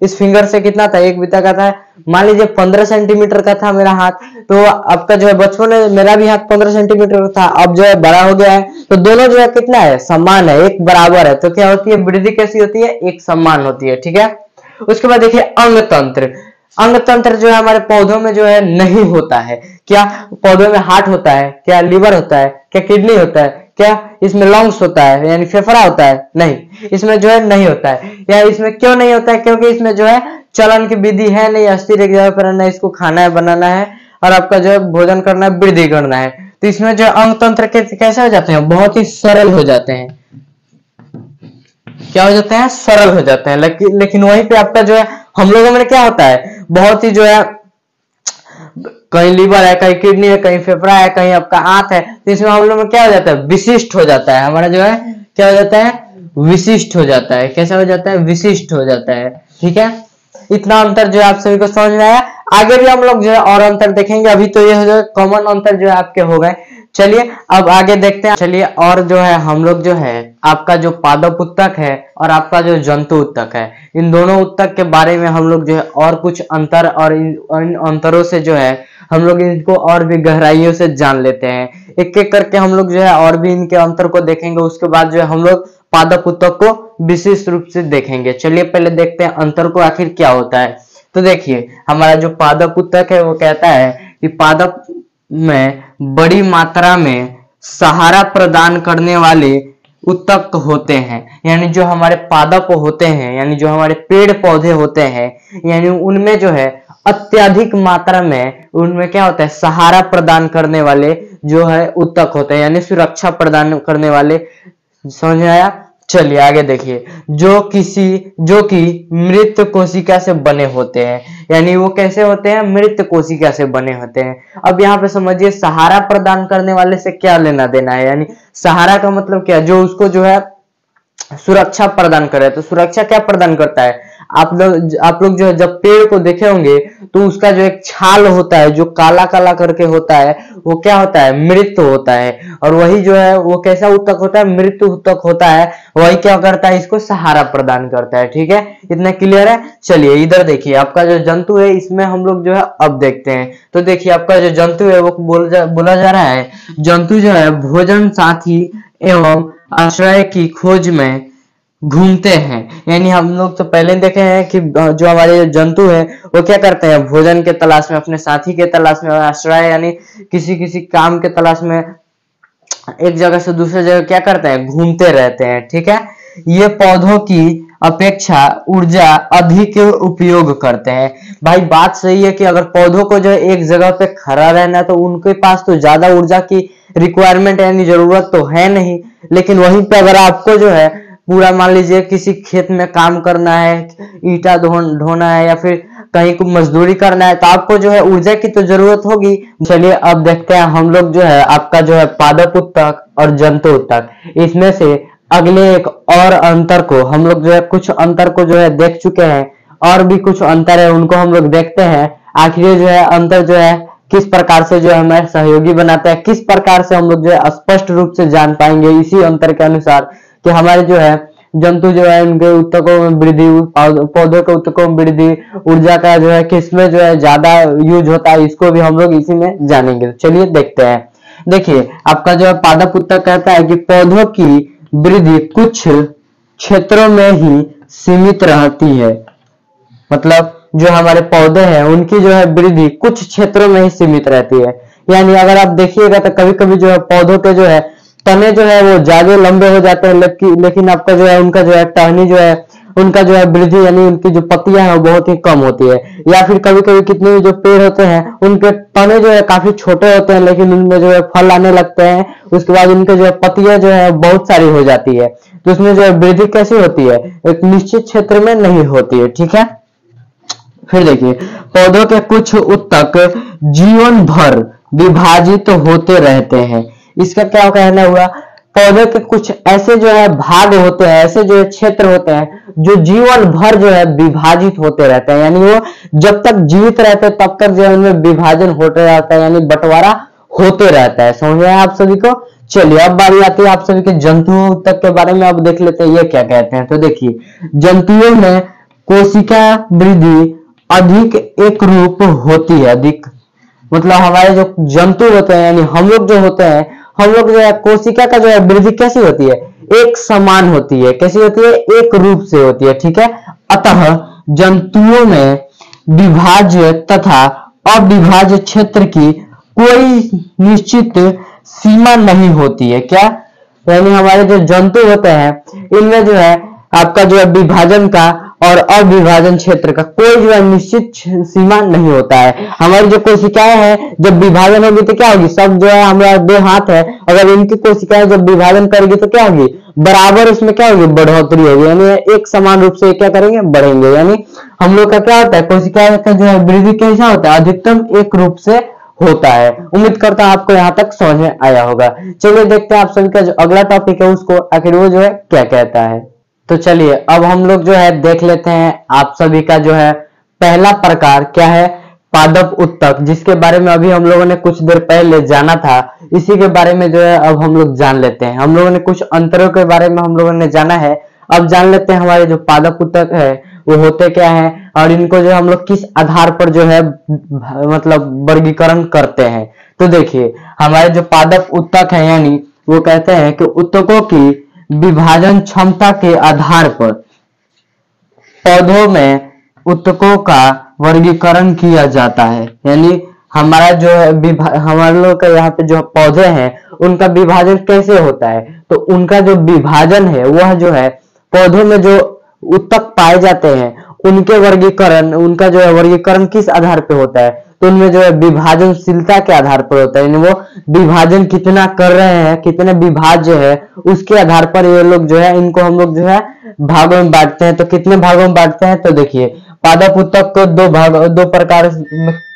A: इस फिंगर से कितना था? एक बित्ता का था। मान लीजिए 15 सेंटीमीटर का था मेरा हाथ। तो आपका जो है बचपन में मेरा भी हाथ 15 सेंटीमीटर था, अब जो है बड़ा हो गया है, तो दोनों जो है कितना है? समान है, एक बराबर है। तो क्या होती है? वृद्धि कैसी होती है? एक समान होती है। ठीक है, उसके बाद देखिए अंग तंत्र। अंग तंत्र जो है हमारे पौधों में जो है नहीं होता है। क्या पौधों में हार्ट होता है? क्या लिवर होता है? क्या किडनी होता है? क्या इसमें लंग्स होता है, यानी फेफड़ा होता है? नहीं, इसमें जो है नहीं होता है। या इसमें क्यों नहीं होता है? क्योंकि इसमें जो है चलन की विधि है नहीं, अस्थिर एक जगह पर रहना है, इसको खाना है, बनाना है, और आपका जो है भोजन करना है, वृद्धि करना है। तो इसमें जो अंग तंत्र कैसे हो जाते हैं? बहुत ही सरल हो जाते हैं। क्या हो जाते हैं? सरल हो जाते हैं। लेकिन वहीं पे आपका जो है हम लोगों में क्या होता है? बहुत ही जो है कहीं लीवर है, कहीं किडनी है, कहीं फेफड़ा है, कहीं आपका आंत है। तो इसमें हम लोग में क्या हो जाता है? विशिष्ट हो जाता है। हमारा जो है क्या हो जाता है? विशिष्ट हो जाता है। कैसा हो जाता है? विशिष्ट हो जाता है। ठीक है, इतना अंतर जो है आप सभी को समझ में आया। आगे भी हम लोग जो है और अंतर देखेंगे। अभी तो ये जो कॉमन अंतर जो है आपके हो गए। चलिए अब आगे देखते हैं। चलिए, और जो है हम लोग जो है आपका जो पादप उत्तक है और आपका जो जंतु उत्तक है, इन दोनों उत्तक के बारे में हम लोग जो है और कुछ अंतर, और इन अंतरों से जो है हम लोग इनको और भी गहराइयों से जान लेते हैं। एक एक करके हम लोग जो है और भी इनके अंतर को देखेंगे। उसके बाद जो है हम लोग पादप उत्तक को विशेष रूप से देखेंगे। चलिए पहले देखते हैं अंतर को आखिर क्या होता है। तो देखिए हमारा जो पादप उत्तक है वो कहता है कि पादप में बड़ी मात्रा में सहारा प्रदान करने वाले उत्तक होते हैं। यानी जो हमारे पादप होते हैं, यानी जो हमारे पेड़ पौधे होते हैं, यानी उनमें जो है अत्यधिक मात्रा में उनमें क्या होता है? सहारा प्रदान करने वाले जो है उत्तक होते हैं, यानी सुरक्षा प्रदान करने वाले। समझ में आया? चलिए आगे देखिए। जो कि मृत कोशिका से बने होते हैं, यानी वो कैसे होते हैं? मृत कोशिका से बने होते हैं। अब यहाँ पे समझिए सहारा प्रदान करने वाले से क्या लेना देना है? यानी सहारा का मतलब क्या? जो उसको जो है सुरक्षा प्रदान करे। तो सुरक्षा क्या प्रदान करता है? आप लोग जो है जब पेड़ को देखे होंगे तो उसका जो एक छाल होता है जो काला काला करके होता है, वो क्या होता है, मृत होता है। और वही जो है वो कैसा उत्तक होता है, मृत उत्तक होता है। वही क्या करता है, इसको सहारा प्रदान करता है। ठीक है, इतना क्लियर है। चलिए इधर देखिए, आपका जो जंतु है इसमें हम लोग जो है अब देखते हैं। तो देखिए आपका जो जंतु है वो बोला जा रहा है, जंतु जो है भोजन साथी एवं आश्रय की खोज में घूमते हैं। यानी हम लोग तो पहले देखे हैं कि जो हमारे जंतु है वो क्या करते हैं, भोजन के तलाश में, अपने साथी के तलाश में, आश्रय यानी किसी किसी काम के तलाश में एक जगह से दूसरे जगह क्या करते हैं, घूमते रहते हैं। ठीक है, ये पौधों की अपेक्षा ऊर्जा अधिक उपयोग करते हैं। भाई बात सही है कि अगर पौधों को जो है एक जगह पे खड़ा रहना है तो उनके पास तो ज्यादा ऊर्जा की रिक्वायरमेंट यानी जरूरत तो है नहीं, लेकिन वहीं पे अगर आपको जो है पूरा मान लीजिए किसी खेत में काम करना है, ईटा ढोना है या फिर कहीं को मजदूरी करना है, तो आपको जो है ऊर्जा की तो जरूरत होगी। चलिए अब देखते हैं हम लोग जो है आपका जो है पादप उत्तक और जंतु उत्तक, इसमें से अगले एक और अंतर को हम लोग जो है कुछ अंतर को जो है देख चुके हैं, और भी कुछ अंतर है उनको हम लोग देखते हैं। आखिर जो है अंतर जो है किस प्रकार से जो है हमें सहयोगी बनाता है, किस प्रकार से हम लोग जो है स्पष्ट रूप से जान पाएंगे इसी अंतर के अनुसार कि हमारे जो है जंतु जो है उनके उत्तकों में वृद्धि, पौधों के उत्तकों में वृद्धि, ऊर्जा का जो है किसमें जो है ज्यादा यूज होता है, इसको भी हम लोग इसी में जानेंगे। चलिए देखते हैं। देखिए आपका जो है पादप उत्तक कहता है कि पौधों की वृद्धि कुछ क्षेत्रों में ही सीमित रहती है। मतलब जो हमारे पौधे हैं उनकी जो है वृद्धि कुछ क्षेत्रों में ही सीमित रहती है। यानी अगर आप देखिएगा तो कभी कभी जो है पौधों के जो है तने जो है वो ज्यादा लंबे हो जाते हैं, लेकिन आपका जो है उनका जो है टहनी जो है उनका जो है वृद्धि यानी उनकी जो पत्तियां हैं वो बहुत ही कम होती है। या फिर कभी कभी कितने भी जो पेड़ होते हैं उनके तने जो है काफी छोटे होते हैं, लेकिन उनमें जो है फल आने लगते हैं, उसके बाद उनके जो है पत्तियां जो है बहुत सारी हो जाती है। तो उसमें जो है वृद्धि कैसी होती है, एक निश्चित क्षेत्र में नहीं होती है। ठीक है, फिर देखिए पौधों के कुछ उत्तक जीवन भर विभाजित होते रहते हैं। इसका क्या कहना हुआ, पौधे के कुछ ऐसे जो है भाग होते हैं, ऐसे जो है क्षेत्र होते हैं जो जीवन भर जो है विभाजित होते रहते हैं। यानी वो जब तक जीवित रहते हैं तब तक जो है उनमें विभाजन होते रहता है, यानी बंटवारा होते रहता है। समझ में आप सभी को। चलिए अब बारी आती है आप सभी के जंतुओं तक के बारे में। अब देख लेते हैं ये क्या कहते हैं। तो देखिए जंतुओं में कोशिका वृद्धि अधिक एक रूप होती है। अधिक मतलब हमारे जो जंतु होते हैं यानी हम लोग जो होते हैं, हम लोग जो है कोशिका का जो है वृद्धि कैसी होती है, एक समान होती है। कैसी होती है, एक रूप से होती है। ठीक है, अतः जंतुओं में विभाज्य तथा अविभाज्य क्षेत्र की कोई निश्चित सीमा नहीं होती है। क्या, यानी हमारे जो जंतु होते हैं इनमें जो है आपका जो है विभाजन का और अविभाजन क्षेत्र का कोई जो है निश्चित सीमा नहीं होता है। हमारी जो कोशिकाएं हैं जब विभाजन होगी तो क्या होगी, सब जो है हमारा 2 हाथ है, अगर इनकी कोशिकाएं जब विभाजन करेगी तो क्या होगी, बराबर उसमें क्या होगी, बढ़ोतरी होगी। यानी एक समान रूप से क्या करेंगे, बढ़ेंगे। यानी हम लोग का क्या होता है, कोशिकाएं का जो है वृद्धि कैसा होता है, अधिकतम एक रूप से होता है। उम्मीद करता हूं आपको यहाँ तक समझ में आया होगा। चलिए देखते हैं आप सभी का जो अगला टॉपिक है उसको आखिर वो जो है क्या कहता है। तो चलिए अब हम लोग जो है देख लेते हैं आप सभी का जो है पहला प्रकार क्या है, पादप उत्तक, जिसके बारे में अभी हम लोगों ने कुछ देर पहले जाना था। इसी के बारे में जो है अब हम लोग जान लेते हैं। हम लोगों ने कुछ अंतरों के बारे में हम लोगों ने जाना है, अब जान लेते हैं हमारे जो पादप उत्तक है वो होते क्या है और इनको जो हम लोग किस आधार पर जो है मतलब वर्गीकरण करते हैं। तो देखिए हमारे जो पादप उत्तक है यानी वो कहते हैं कि उत्तकों की विभाजन क्षमता के आधार पर पौधों में उत्तकों का वर्गीकरण किया जाता है। यानी हमारा जो है हमारे लोग का यहाँ पे जो पौधे हैं उनका विभाजन कैसे होता है, तो उनका जो विभाजन है वह जो है पौधों में जो उत्तक पाए जाते हैं उनके वर्गीकरण, उनका जो है वर्गीकरण किस आधार पे होता है, तो उनमें जो है विभाजनशीलता के आधार पर होता है। यानी वो विभाजन कितना कर रहे हैं, कितने विभाज्य है, उसके आधार पर ये लोग जो है इनको हम लोग जो है भागों में बांटते हैं। तो कितने भागों में बांटते हैं, तो देखिए पादप उत्तक को दो प्रकार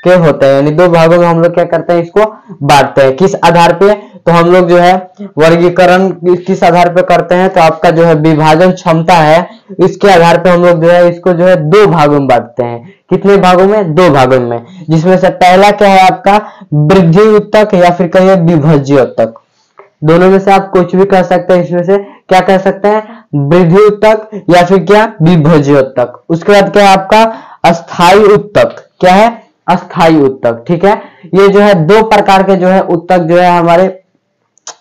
A: के होते हैं, यानी 2 भागों में हम लोग क्या करते हैं, इसको बांटते हैं। किस आधार पे, तो हम लोग जो है वर्गीकरण किस आधार पे करते हैं, तो आपका जो है विभाजन क्षमता है इसके आधार पे हम लोग जो है इसको जो है दो भागों में बांटते हैं। कितने भागों में? दो भागों में, जिसमें से पहला क्या है आपका वृद्धि उत्तक या फिर कहिए विभज्य उत्तक। दोनों में से आप कुछ भी कह सकते हैं, इसमें से क्या कह सकते हैं? वृद्धि उत्तक या फिर क्या विभज्य उत्तक। उसके बाद क्या है आपका अस्थायी उत्तक। क्या है? अस्थायी उत्तक। ठीक है, ये जो है दो प्रकार के जो है उत्तक जो है हमारे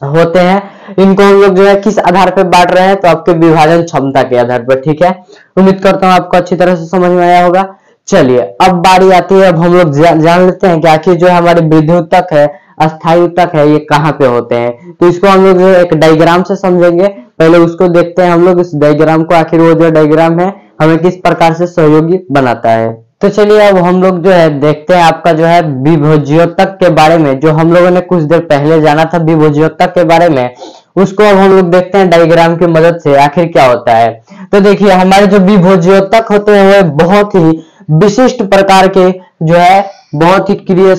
A: होते हैं। इनको हम लोग जो है किस आधार पर बांट रहे हैं? तो आपके विभाजन क्षमता के आधार पर। ठीक है, उम्मीद करता हूं आपको अच्छी तरह से समझ में आया होगा। चलिए अब बारी आती है, अब हम लोग जान लेते हैं कि आखिर जो हमारे वृद्धि उत्तक है, अस्थायी उत्तक है, ये कहाँ पे होते हैं। तो इसको हम लोग जो एक डायग्राम से समझेंगे। पहले उसको देखते हैं हम लोग इस डायग्राम को, आखिर वो जो डायग्राम है हमें किस प्रकार से सहयोगी बनाता है। तो चलिए अब हम लोग जो है देखते हैं आपका जो है विभज्योतक के बारे में, जो हम लोगों ने कुछ देर पहले जाना था विभज्योतक के बारे में, उसको अब हम लोग देखते हैं डायग्राम की मदद से आखिर क्या होता है। तो देखिए हमारे जो विभज्योतक होते हैं वो बहुत ही विशिष्ट प्रकार के जो है, बहुत ही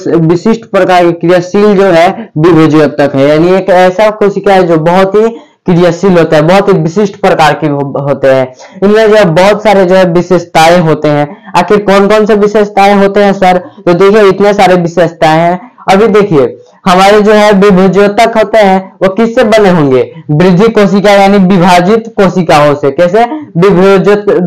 A: विशिष्ट प्रकार के क्रियाशील जो है विभज्योतक है। यानी एक ऐसा कोशिका है जो बहुत ही क्रियाशील होता है, बहुत ही विशिष्ट प्रकार के होते हैं। इनमें जो है बहुत सारे जो है विशेषताएं होते हैं। आखिर कौन कौन से विशेषताएं होते हैं सर? तो देखिए इतने सारे विशेषताएं हैं। अभी देखिए हमारे जो है विभज्योतक होते हैं वो किससे बने होंगे? वृद्धि कोशिका यानी विभाजित कोशिकाओं से। कैसे?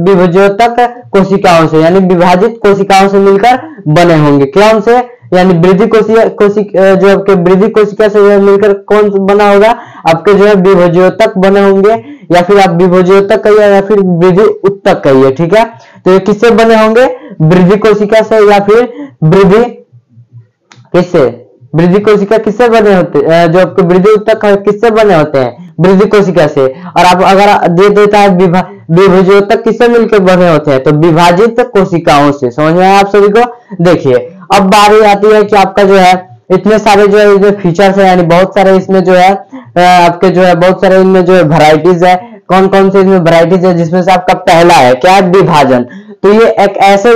A: विभज्योतक कोशिकाओं से यानी विभाजित कोशिकाओं से मिलकर बने होंगे। कौन से? यानी वृद्धि कोशिका जो आपके वृद्धि कोशिका से मिलकर कौन बना होगा? आपके जो है विभज्योतक बने होंगे, या फिर आप विभज्योतक कहिए या फिर वृद्धि उत्तक कहिए। ठीक है, तो ये किससे बने होंगे? वृद्धि कोशिका से, या फिर वृद्धि किससे? वृद्धि कोशिका किससे बने होते हैं? जो आपके वृद्धि उत्तक किससे बने होते हैं? वृद्धि कोशिका से। और आप अगर दे देता है विभज्योतक किससे मिलकर बने होते हैं? तो विभाजित कोशिकाओं से। समझ में आया आप सभी को? देखिए अब बारी आती है कि आपका जो है इतने सारे जो है फीचर्स है, यानी बहुत सारे इसमें जो है आपके जो है बहुत सारे इनमें जो है वैरायटीज है। कौन कौन से इसमें वैरायटीज है? जिसमें से आपका पहला है क्या? विभाजन। तो ये एक ऐसे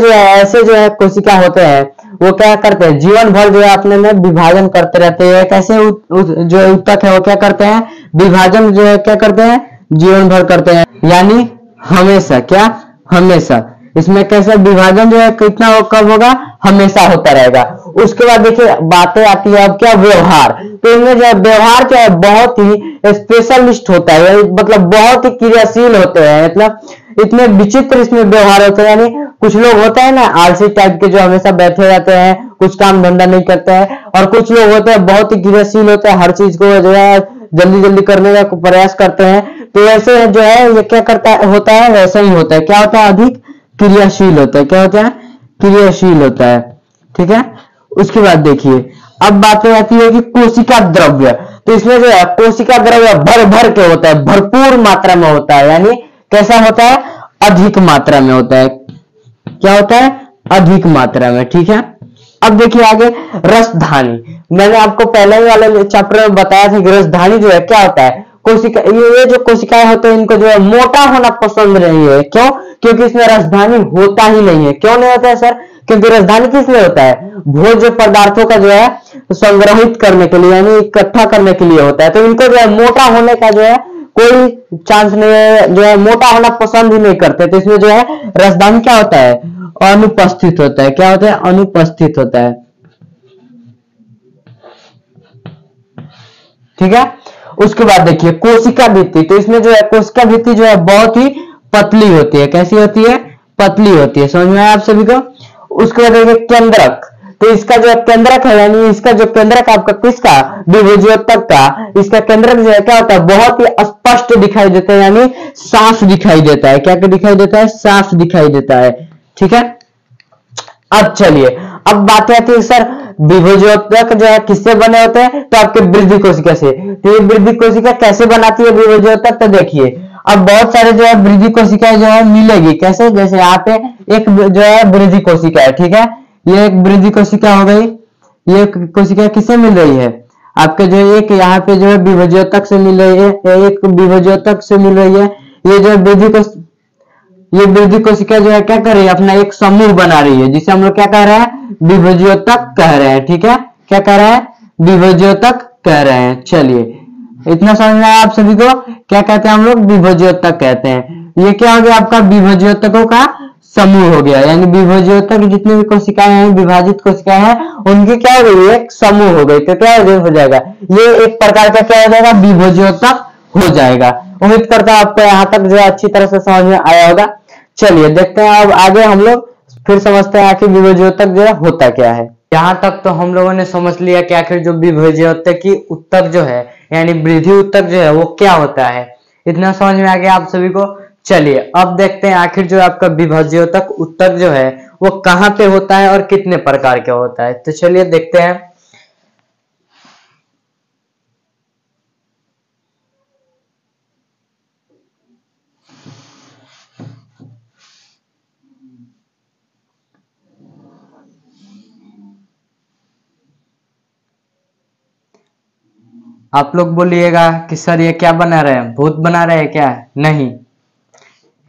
A: जो है कोशिका होते हैं वो क्या करते हैं? जीवन भर जो है अपने में विभाजन करते रहते हैं। कैसे जो उत्तक है वो क्या करते हैं? विभाजन जो है क्या करते हैं? जीवन भर करते हैं, यानी हमेशा। क्या? हमेशा। इसमें कैसे विभाजन जो है कितना कब होगा? हमेशा होता रहेगा। उसके बाद देखिए बातें आती है अब क्या? व्यवहार। तो इनमें जो है व्यवहार जो है बहुत ही स्पेशलिस्ट होता है, मतलब बहुत ही क्रियाशील होते हैं, मतलब इतने विचित्र इसमें व्यवहार होते हैं। यानी कुछ लोग होते हैं ना आलसी टाइप के, जो हमेशा बैठे रहते हैं, कुछ काम धंधा नहीं करते हैं, और कुछ लोग होते हैं बहुत ही क्रियाशील होते हैं, हर चीज को जो है जल्दी जल्दी करने का प्रयास करते हैं। तो ऐसे जो है ये क्या होता है? वैसा ही होता है। क्या होता है? अधिक क्रियाशील होता है। क्या होता है? क्रियाशील होता है। ठीक है, उसके बाद देखिए अब बात हो जाती है कि कोशिका द्रव्य। तो इसमें जो है कोशिका द्रव्य भर भर के होता है, भरपूर मात्रा में होता है। यानी कैसा होता है? अधिक मात्रा में होता है। क्या होता है? अधिक मात्रा में। ठीक है, अब देखिए आगे रसधानी। मैंने आपको पहले वाले चैप्टर में बताया था कि रसधानी जो है क्या होता है? कोशिका, ये जो कोशिकाएं होते हैं इनको जो है मोटा होना पसंद नहीं है। क्यों? क्योंकि इसमें रसधानी होता ही नहीं है। क्यों नहीं होता है सर? क्योंकि रसधानी किस लिए होता है? भोज्य पदार्थों का जो है संग्रहित करने के लिए, यानी इकट्ठा करने के लिए होता है। तो इनको जो है मोटा होने का जो है कोई चांस नहीं है, जो है मोटा होना पसंद ही नहीं करते। तो इसमें जो है रसधानी क्या होता है? अनुपस्थित होता है। क्या होता है? अनुपस्थित होता है। ठीक है, उसके बाद देखिए कोशिका भित्ति। तो इसमें जो है कोशिका भित्ति जो है बहुत ही पतली होती है। कैसी होती है? पतली होती है। समझ में आया आप सभी को? उसके बाद देखिए केंद्रक। तो इसका जो केंद्रक है, यानी इसका जो केंद्रक आपका किसका? विभज्योतक का। इसका केंद्रक जो है क्या होता है? बहुत ही स्पष्ट दिखाई देता है, यानी साफ दिखाई देता है। क्या दिखाई देता है? साफ दिखाई देता है। ठीक है, अब चलिए अब बात आती है सर विभज्योतक जो है किससे बने होते हैं? तो आपके वृद्धि कोशिका से। तो ये वृद्धि कोशिका कैसे बनाती है विभज्योतक? तो देखिए अब बहुत सारे जो है वृद्धि कोशिकाएं जो है मिलेगी। कैसे? जैसे यहाँ पे एक जो है वृद्धि कोशिका है। ठीक है, ये एक वृद्धि कोशिका हो गई। ये कोशिका किससे मिल रही है? आपके जो एक यहाँ पे जो है विभज्योतक से मिल रही है, एक विभज्योतक से मिल रही है। ये जो ये वृद्धि कोशिका जो है क्या कर रही है? अपना एक समूह बना रही है, जिसे हम लोग क्या कह रहे हैं? विभज्योतक कह रहे हैं। ठीक है, क्या कह रहे हैं? विभज्योतक कह रहे हैं। चलिए इतना समझ में आया आप सभी को? क्या कहते हैं हम लोग? विभज्योतक कहते हैं। ये क्या हो गया आपका विभज्योतकों का समूह हो गया, यानी विभज्योतक जितने भी कोशिकाएं हैं, विभाजित कोशिकाएं हैं, उनकी क्या हो गई, एक समूह हो गई। तो क्या हो जाएगा, ये एक प्रकार का क्या हो जाएगा, विभज्योतक हो जाएगा। उम्मीद करता हूं आपको यहाँ तक जो है अच्छी तरह से समझ में आया होगा। चलिए देखते हैं अब आगे हम लोग फिर समझते हैं आखिर विभज्योतक जो है होता क्या है। यहाँ तक तो हम लोगों ने समझ लिया कि आखिर जो विभज्योतक की उत्तक जो है यानी वृद्धि उत्तक जो है वो क्या होता है, इतना समझ में आ गया आप सभी को। चलिए अब देखते हैं आखिर जो आपका विभज्योतक उत्तक जो है वो कहाँ पे होता है और कितने प्रकार का होता है। तो चलिए देखते हैं। आप लोग बोलिएगा कि सर ये क्या बना रहे हैं, भूत बना रहे हैं क्या? नहीं,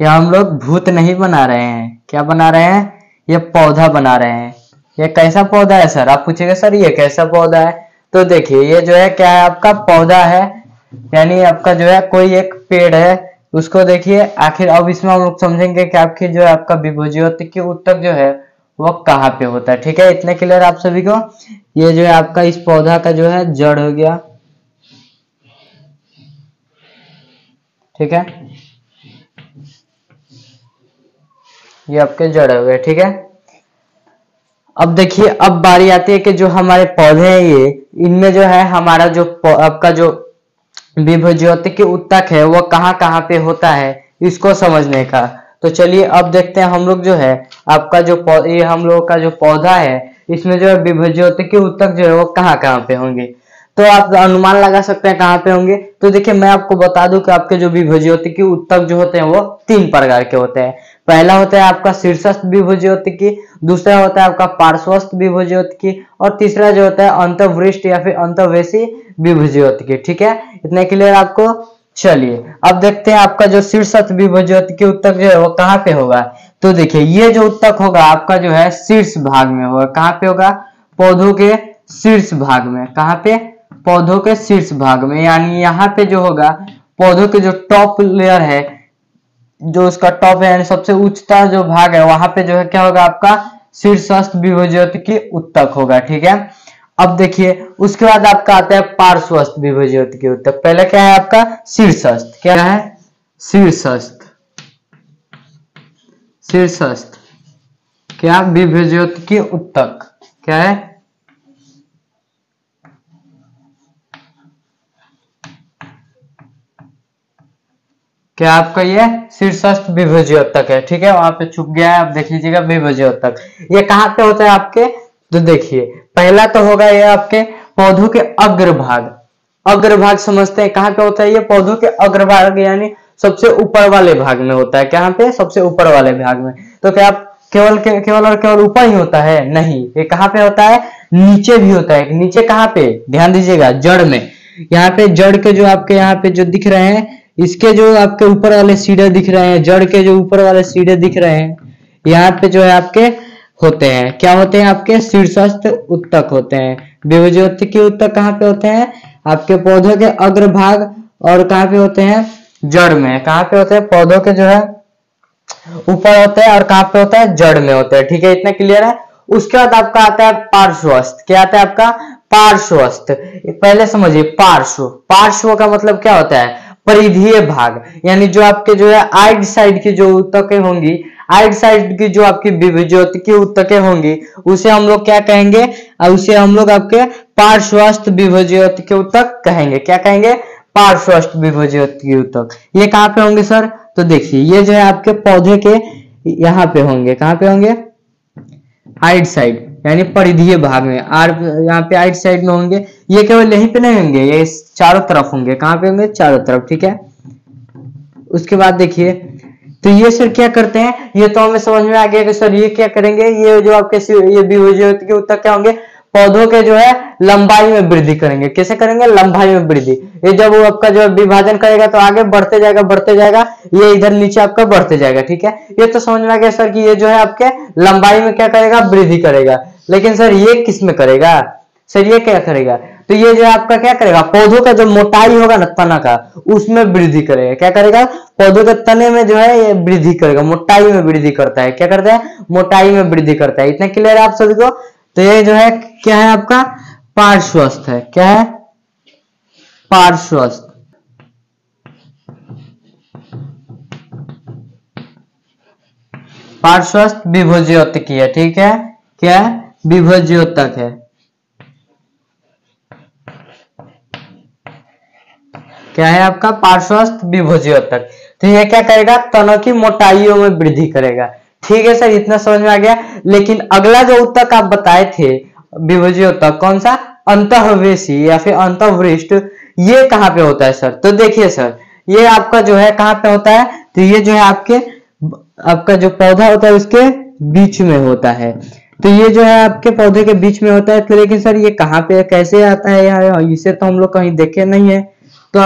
A: ये हम लोग भूत नहीं बना रहे हैं। क्या बना रहे हैं, ये पौधा बना रहे हैं। ये कैसा पौधा है सर, आप पूछेगा सर ये कैसा पौधा है। तो देखिए ये जो है क्या है, आपका पौधा है, यानी आपका जो है कोई एक पेड़ है, उसको देखिए। आखिर अब इसमें हम लोग समझेंगे कि आपकी जो है आपका विभज्योतक की उत्तक जो है वो कहाँ पे होता है। ठीक है, इतने क्लियर आप सभी को। ये जो है आपका इस पौधा का जो है जड़ हो गया, ठीक है, ये आपके जड़ हो गए। ठीक है, अब देखिए अब बारी आती है कि जो हमारे पौधे हैं ये, इनमें जो है हमारा जो आपका जो विभज्योतक की उत्तक है वो कहाँ कहाँ पे होता है, इसको समझने का। तो चलिए अब देखते हैं हम लोग जो है आपका जो ये हम लोग का जो पौधा है इसमें जो है विभज्योतक की उत्तक जो है वो कहाँ कहाँ पे होंगे। तो आप अनुमान लगा सकते हैं कहाँ पे होंगे। तो देखिए मैं आपको बता दूं कि आपके जो विभज्योतक की उत्तक जो होते हैं वो 3 प्रकार के होते हैं। पहला होता है आपका शीर्षस्थ विभज्योतकी, दूसरा होता है आपका पार्श्वस्थ विभज्योतकी, और तीसरा जो होता है अंतःवृष्ट या फिर अंतःवेशी विभज्योतकी। ठीक है, इतने क्लियर आपको। चलिए अब देखते हैं आपका जो शीर्षस्थ विभज्योतकी उत्तक जो है वो कहाँ पे होगा। तो देखिए ये जो उत्तक होगा आपका जो है शीर्ष भाग में होगा। कहाँ पे होगा, पौधों के शीर्ष भाग में। कहाँ पे, पौधों के शीर्ष भाग में, यानी यहाँ पे जो होगा पौधों के जो टॉप लेयर है, जो उसका टॉप है यानी सबसे उच्चता जो भाग है, वहां पे जो है क्या होगा आपका शीर्षस्थ विभज्योतकी उत्तक होगा। ठीक है, अब देखिए उसके बाद आपका आता है पार्श्वस्थ विभज्योतकी उत्तक। पहले क्या है आपका शीर्षस्थ, क्या है शीर्षस्थ, शीर्षस्थ क्या विभज्योतकी उत्तक क्या है, क्या आपका ये शीर्षस्थ विभज्योतक है। ठीक है, वहां पे छुप गया है, आप देख लीजिएगा विभज्योतक। ये कहाँ पे होता है आपके, तो देखिए पहला तो होगा ये आपके पौधों के अग्रभाग। अग्रभाग समझते हैं कहाँ पे होता है, ये पौधों के अग्रभाग यानी सबसे ऊपर वाले भाग में होता है। कहाँ पे, सबसे ऊपर वाले भाग में। तो क्या आप केवल और केवल ऊपर ही होता है, नहीं, ये कहाँ पे होता है, नीचे भी होता है। नीचे कहाँ पे, ध्यान दीजिएगा जड़ में। यहाँ पे जड़ के जो आपके यहाँ पे जो दिख रहे हैं, इसके जो आपके ऊपर वाले सीढ़े दिख रहे हैं, जड़ के जो ऊपर वाले सीढ़े दिख रहे हैं, यहाँ पे जो है आपके होते हैं, क्या होते हैं आपके शीर्षस्थ उत्तक होते हैं। विभज्योतकी उत्तक कहाँ पे होते हैं, आपके पौधों के अग्रभाग, और कहाँ पे होते हैं, जड़ में। कहाँ पे होते हैं, पौधों के जो है ऊपर होते हैं, और कहाँ पे होता है, जड़ में होते हैं। ठीक है, इतना क्लियर है। उसके बाद आपका आता है पार्श्वस्थ। क्या आता है आपका, पार्श्वस्थ। पहले समझिए पार्श्व, पार्श्व का मतलब क्या होता है, परिधीय भाग, यानी जो आपके जो है आइड साइड की जो उत्तकें होंगी, आइड साइड की जो आपकी विभज्योतकी उत्तकें होंगी, उसे हम लोग क्या कहेंगे, उसे हम लोग आपके पार्श्वस्थ विभज्योतकी उत्तक कहेंगे। क्या कहेंगे, पार्श्वस्थ विभज्योतकी उत्तक। ये कहाँ पे होंगे सर, तो देखिए ये जो है आपके पौधे के यहाँ पे होंगे। कहाँ पे होंगे, आइड साइड यानी परिधीय भाग में। यहाँ पे आइड साइड में होंगे। ये केवल यहीं पे नहीं होंगे, ये चारों तरफ होंगे। कहाँ पे होंगे, चारों तरफ। ठीक है, उसके बाद देखिए तो ये सर क्या करते हैं, ये तो हमें समझ में आ गया कि सर ये क्या करेंगे, ये जो आपके ये विभज्योतकी उत्तक क्या होंगे, पौधों के जो है लंबाई में वृद्धि करेंगे। कैसे करेंगे, लंबाई में वृद्धि। ये जब वो आपका जो विभाजन करेगा तो आगे बढ़ते जाएगा, बढ़ते जाएगा, ये इधर नीचे आपका बढ़ते जाएगा। ठीक है, ये तो समझ में आ गया सर कि ये जो है आपके लंबाई में क्या करेगा, वृद्धि करेगा। लेकिन सर ये किस में करेगा, सर ये क्या करेगा, तो ये जो आपका क्या करेगा, पौधों का जो मोटाई होगा ना तना का, उसमें वृद्धि करेगा। क्या करेगा, पौधों के तने में जो है ये वृद्धि करेगा, मोटाई में वृद्धि करता है। क्या करता है? मोटाई में वृद्धि करता है। इतना क्लियर है आप सभी को? तो ये जो है क्या है आपका? पार्श्वस्थ है। क्या है? पार्श्वस्थ। पार्श्वस्थ विभोज्योतकी है। ठीक है, क्या है? विभोज्योतक है। क्या है आपका? पार्श्वस्थ विभोज्योतक। तो ये क्या करेगा? तनों की मोटाइयों में वृद्धि करेगा। ठीक है सर, इतना समझ में आ गया। लेकिन अगला जो उत्तक आप बताए थे विभोज्योतक, कौन सा? अंतःवेशी या फिर अंतःवृष्ट, ये कहाँ पे होता है सर? तो देखिए सर, ये आपका जो है कहाँ पे होता है? तो ये जो है आपका जो पौधा होता है उसके बीच में होता है। तो ये जो है आपके पौधे के बीच में होता है। तो लेकिन सर ये कहाँ पे कैसे आता है यार? इसे तो हम लोग कहीं देखे नहीं है। तो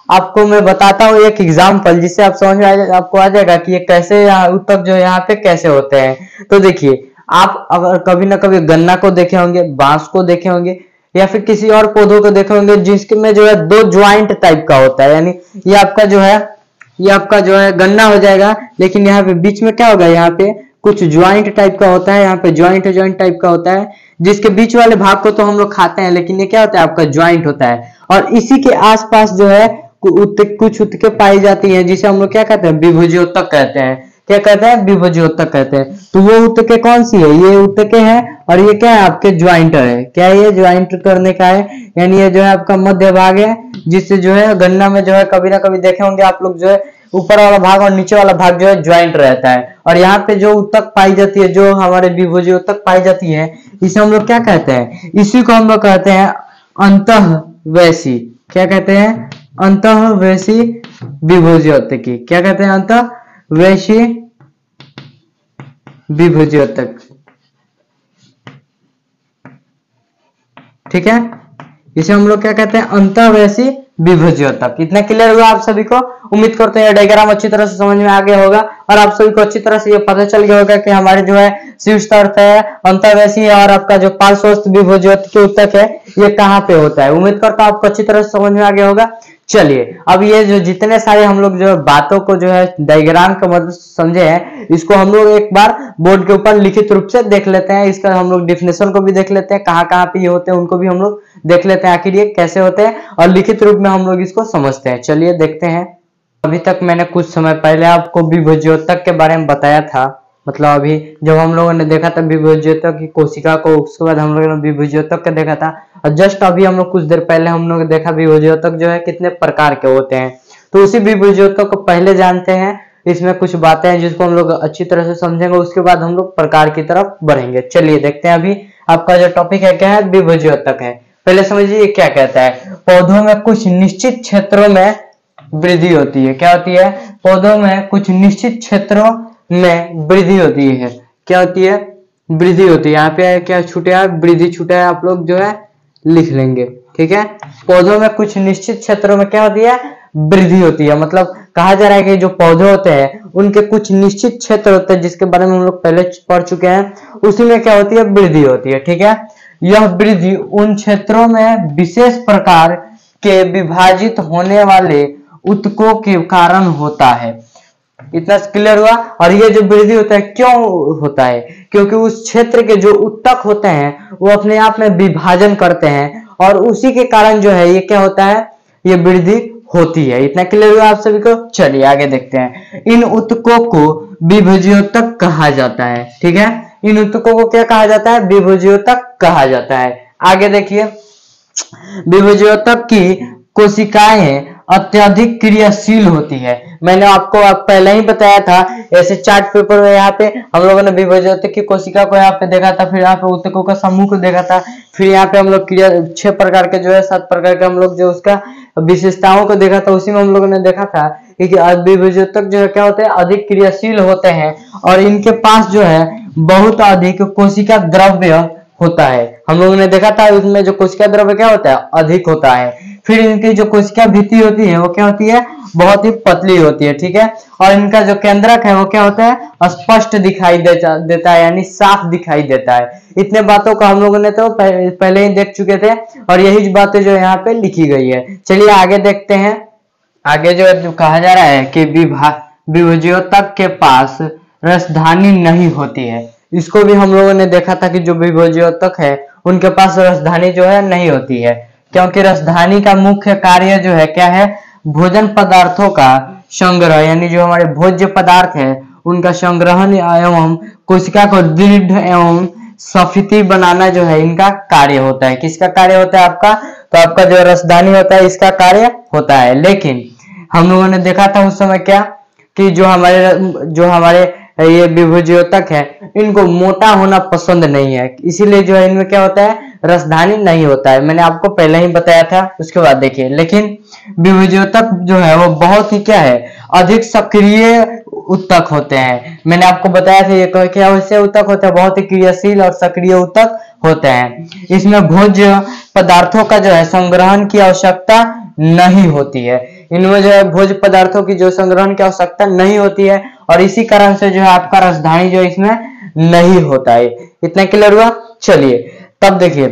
A: आपको मैं बताता हूँ एक एग्जाम्पल, जिससे आप समझ में आपको आ जाएगा कि ये कैसे उत्तक जो यहाँ पे कैसे होते हैं। तो देखिए, आप अगर कभी ना कभी गन्ना को देखे होंगे, बांस को देखे होंगे, या फिर किसी और पौधों को देखे होंगे जिसके में जो है दो ज्वाइंट टाइप का होता है। यानी ये आपका जो है गन्ना हो जाएगा, लेकिन यहाँ पे बीच में क्या होगा? यहाँ पे कुछ ज्वाइंट टाइप का होता है। यहाँ पे ज्वाइंट टाइप का होता है, जिसके बीच वाले भाग को तो हम लोग खाते हैं, लेकिन ये क्या होता है? आपका ज्वाइंट होता है। और इसी के आसपास जो है कुछ उत्तकें पाई जाती हैं, जिसे हम लोग क्या कहते हैं? विभोज्योतक कहते हैं। क्या कहते हैं? विभोज्योतक कहते हैं। तो वो उत्तकें कौन सी है? ये उत्तकें हैं, और ये क्या है? आपके ज्वाइंटर है। क्या है? ये ज्वाइंट करने का है। यानी ये जो है आपका मध्य भाग है, जिससे जो है गन्ना में जो है कभी ना कभी देखे होंगे आप लोग, जो है ऊपर वाला भाग और नीचे वाला भाग जो है ज्वाइंट रहता है। और यहाँ पे जो उत्तक पाई जाती है, जो हमारे विभोज्योतक पाई जाती है, इसे हम लोग क्या कहते हैं? इसी को हम लोग कहते हैं अंतःवेशी। क्या कहते हैं? अंतःवेशी विभोज्योतकी। क्या कहते हैं? अंतःवेशी विभोज्योतक। ठीक है, इसे हम लोग क्या कहते हैं? अंतःवेशी विभोज्योतक। इतना क्लियर हुआ आप सभी को? उम्मीद करते हैं डायग्राम अच्छी तरह से समझ में आ गया होगा, और आप सभी को अच्छी तरह से ये पता चल गया होगा कि हमारे जो है शीर्ष अर्थ है अंतःवेशी, और आपका जो पार्श्वस्थ विभोज्योतकी उत्तक है ये कहाँ पे होता है। उम्मीद करता हूँ आपको अच्छी तरह से समझ में आ गया होगा। चलिए, अब ये जो जितने सारे हम लोग जो बातों को जो है डायग्राम के मदद से समझे हैं, इसको हम लोग एक बार बोर्ड के ऊपर लिखित रूप से देख लेते हैं। इसका हम लोग डिफिनेशन को भी देख लेते हैं, कहाँ कहाँ पे ये होते हैं उनको भी हम लोग देख लेते हैं, आखिर ये कैसे होते हैं, और लिखित रूप में हम लोग इसको समझते हैं। चलिए देखते हैं। अभी तक मैंने कुछ समय पहले आपको विभोज्योतक के बारे में बताया था। मतलब अभी जब हम लोगों ने देखा था विभोज्योतक की कोशिका को, उसके बाद हम लोगों ने विभोज्योतक का देखा था, और जस्ट अभी हम लोग कुछ देर पहले हम लोग देखा विभोज्योतक जो है कितने प्रकार के होते हैं। तो उसी विभोज्योतक को पहले जानते हैं। इसमें कुछ बातें हैं जिसको हम लोग अच्छी तरह से समझेंगे, उसके बाद हम लोग प्रकार की तरफ बढ़ेंगे। चलिए देखते हैं। अभी आपका जो टॉपिक है क्या है? विभोज्योतक है। पहले समझिए क्या कहता है। पौधों में कुछ निश्चित क्षेत्रों में वृद्धि होती है। क्या होती है? पौधों में कुछ निश्चित क्षेत्रों में वृद्धि होती है। क्या होती है? वृद्धि होती है। यहाँ पे क्या छूटा है? वृद्धि छूटा है, आप लोग जो है लिख लेंगे। ठीक है, पौधों में कुछ निश्चित क्षेत्रों में क्या होती है? वृद्धि होती है। मतलब कहा जा रहा है कि जो पौधे होते हैं उनके कुछ निश्चित क्षेत्र होते हैं, जिसके बारे में हम लोग पहले पढ़ चुके हैं। उसी में क्या होती है? वृद्धि होती है। ठीक है, यह वृद्धि उन क्षेत्रों में विशेष प्रकार के विभाजित होने वाले उत्तकों के कारण होता है। इतना क्लियर हुआ। और ये जो वृद्धि होता है क्यों होता है? क्योंकि उस क्षेत्र के जो उत्तक होते हैं वो अपने आप में विभाजन करते हैं, और उसी के कारण जो है ये क्या होता है? ये वृद्धि होती है। इतना क्लियर हुआ आप सभी को? चलिए आगे देखते हैं। इन उत्तकों को विभोज्योतक कहा जाता है। ठीक है, इन उत्तकों को क्या कहा जाता है? विभोज्योतक कहा जाता है। आगे देखिए, विभोज्योतक की कोशिकाएं अत्यधिक क्रियाशील होती है। मैंने आपको पहले ही बताया था, ऐसे चार्ट पेपर में यहाँ पे हम लोगों ने विभोज्योतक की कोशिका को यहाँ पे देखा था, फिर यहाँ पे उत्तकों का समूह को देखा था, फिर यहाँ पे हम लोग क्रिया 6 प्रकार के जो है 7 प्रकार के हम लोग जो उसका विशेषताओं को देखा था। उसी में हम लोगों ने देखा था कि विभोज्योतक जो है क्या होते हैं? अधिक क्रियाशील होते हैं, और इनके पास जो है बहुत अधिक कोशिका द्रव्य होता है। हम लोगों ने देखा था उसमें जो कोशिका द्रव्य क्या होता है? अधिक होता है। फिर इनकी जो कोशिका भित्ति होती है वो क्या होती है? बहुत ही पतली होती है। ठीक है, और इनका जो केंद्रक है वो क्या होता है? स्पष्ट दिखाई देता है, यानी साफ दिखाई देता है। इतने बातों को हम लोगों ने तो पहले ही देख चुके थे, और यही बातें जो यहाँ पे लिखी गई है। चलिए आगे देखते हैं। आगे जो कहा जा रहा है कि विभज्योतक के पास राजधानी नहीं होती है। इसको भी हम लोगों ने देखा था कि जो विभज्योतक है उनके पास राजधानी जो है नहीं होती है, क्योंकि राजधानी का मुख्य कार्य जो है क्या है, भोजन पदार्थों का संग्रह, यानी जो हमारे भोज्य पदार्थ है उनका संग्रहण एवं कोशिका को दृढ़ एवं सफिती बनाना जो है इनका कार्य होता है। किसका कार्य होता है आपका? तो आपका जो राजधानी होता है इसका कार्य होता है। लेकिन हम लोगों ने देखा था उस समय क्या कि जो हमारे ये विभज्योतक है इनको मोटा होना पसंद नहीं है, इसीलिए जो है इनमें क्या होता है, राजधानी नहीं होता है। मैंने आपको पहले ही बताया था। उसके बाद देखिए, लेकिन विभज्योतक जो है वो बहुत ही क्या है, अधिक सक्रिय उत्तक होते हैं। मैंने आपको बताया था ये क्या वैसे उत्तक होते हैं, बहुत ही क्रियाशील और सक्रिय उत्तक होते हैं। इसमें भोज्य पदार्थों का जो है संग्रहण की आवश्यकता नहीं होती है। इनमें जो है भोज्य पदार्थों की जो संग्रहण की आवश्यकता नहीं होती है, और इसी कारण से जो है आपका राजधानी जो इसमें नहीं होता है। इतना क्लियर हुआ? चलिए तब देखिए,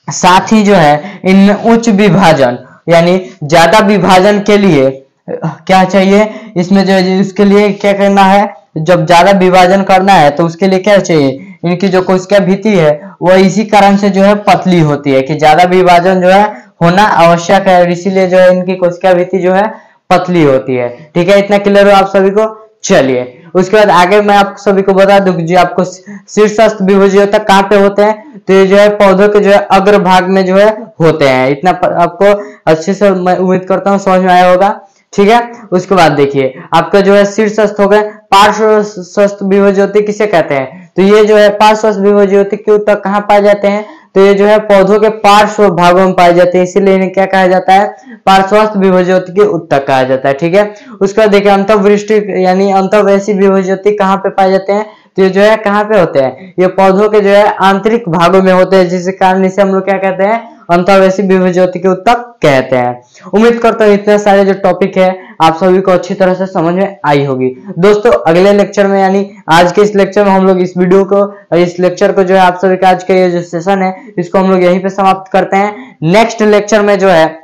A: साथ ही जो है इनमें उच्च विभाजन यानी ज्यादा विभाजन के लिए क्या चाहिए, इसमें जो है इसके लिए क्या करना है, जब ज्यादा विभाजन करना है तो उसके लिए क्या चाहिए, इनकी जो कोशिका भित्ति है वो इसी कारण से जो है पतली होती है कि ज्यादा विभाजन जो है होना आवश्यक है, और इसीलिए जो है इनकी कोशिका भित्ति जो है पतली होती है। ठीक है, इतना क्लियर हो आप सभी को? चलिए उसके बाद आगे मैं आप सभी को बता दूं कि जो आपको शीर्षस्थ विभज्योतक कहाँ पे होते हैं, तो ये जो है पौधों के जो है अग्र भाग में जो है होते हैं। इतना आपको अच्छे से मैं उम्मीद करता हूँ समझ में आया होगा। ठीक है, उसके बाद देखिए आपका जो है शीर्षस्थ हो गए। पार्श्वस्थ विभज्योति किसे कहते हैं, तो ये जो है पार्श्वस्थ विभज्योति के उत्तक कहाँ पाए जाते हैं, तो ये जो है पौधों के पार्श्व भागों में पाए जाते हैं, इसीलिए इन्हें क्या कहा जाता है, पार्श्वस्थ विभज्योति के उत्तक कहा जाता है। ठीक है, उसके बाद देखिए अंतःवृष्टि यानी अंतःवैसी विभज्योति कहाँ पे पाए जाते हैं, तो ये जो है कहाँ पे होते हैं, ये पौधों के जो है आंतरिक भागों में होते हैं, जिसके कारण इसे हम लोग क्या कहते हैं, अंतःवैसी विभज्योति के उत्तक कहते हैं। उम्मीद करता हूँ इतने सारे जो टॉपिक है आप सभी को अच्छी तरह से समझ में आई होगी। दोस्तों अगले लेक्चर में यानी आज के इस लेक्चर में हम लोग इस वीडियो को, इस लेक्चर को जो है आप सभी का आज का ये जो सेशन है इसको हम लोग यहीं पे समाप्त करते हैं। नेक्स्ट लेक्चर में जो है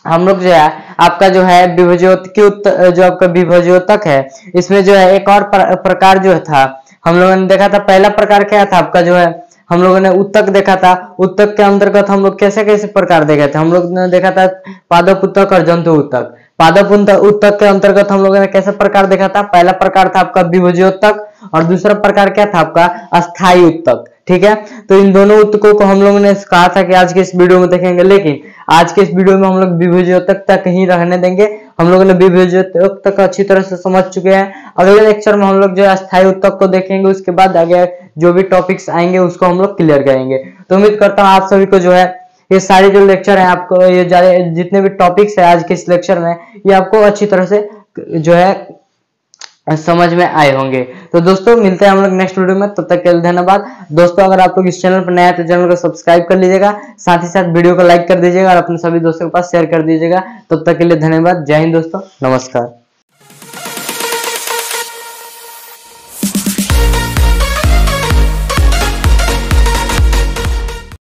A: हम लोग जो है आपका जो है जो आपका विभज्योतक है इसमें जो है एक और प्रकार जो था हम लोगों ने देखा था। पहला प्रकार क्या था आपका, जो है हम लोगों ने उत्तक देखा था। उत्तक के अंतर्गत हम लोग कैसे कैसे प्रकार देखे थे, हम लोग ने देखा था पादप उत्तक और जंतु उत्तक। पादप उत्तक के अंतर्गत हम लोगों ने कैसे प्रकार देखा था, पहला प्रकार था आपका विभज्योतक और दूसरा प्रकार क्या था आपका अस्थायी उत्तक। ठीक है, तो इन दोनों उत्तकों को हम लोगों ने कहा था कि आज के इस वीडियो में देखेंगे, लेकिन आज के इस वीडियो में हम लोग विभज्योतक तक ही रहने देंगे। हम लोगों ने विभज्योतक तक अच्छी तरह से समझ चुके हैं। अगले लेक्चर में हम लोग जो है अस्थायी उत्तक को देखेंगे, उसके बाद आगे जो भी टॉपिक्स आएंगे उसको हम लोग क्लियर करेंगे। तो उम्मीद करता हूँ आप सभी को जो है ये सारे जो लेक्चर है आपको, ये जितने भी टॉपिक्स है आज के इस लेक्चर में, ये आपको अच्छी तरह से जो है समझ में आए होंगे। तो दोस्तों मिलते हैं हम लोग नेक्स्ट वीडियो में, तब तक के लिए धन्यवाद। दोस्तों अगर आप लोग इस चैनल पर नए हैं तो चैनल को सब्सक्राइब कर लीजिएगा, साथ ही साथ वीडियो को लाइक कर दीजिएगा और अपने सभी दोस्तों के पास शेयर कर दीजिएगा। तब तक के लिए धन्यवाद। जय हिंद दोस्तों, नमस्कार।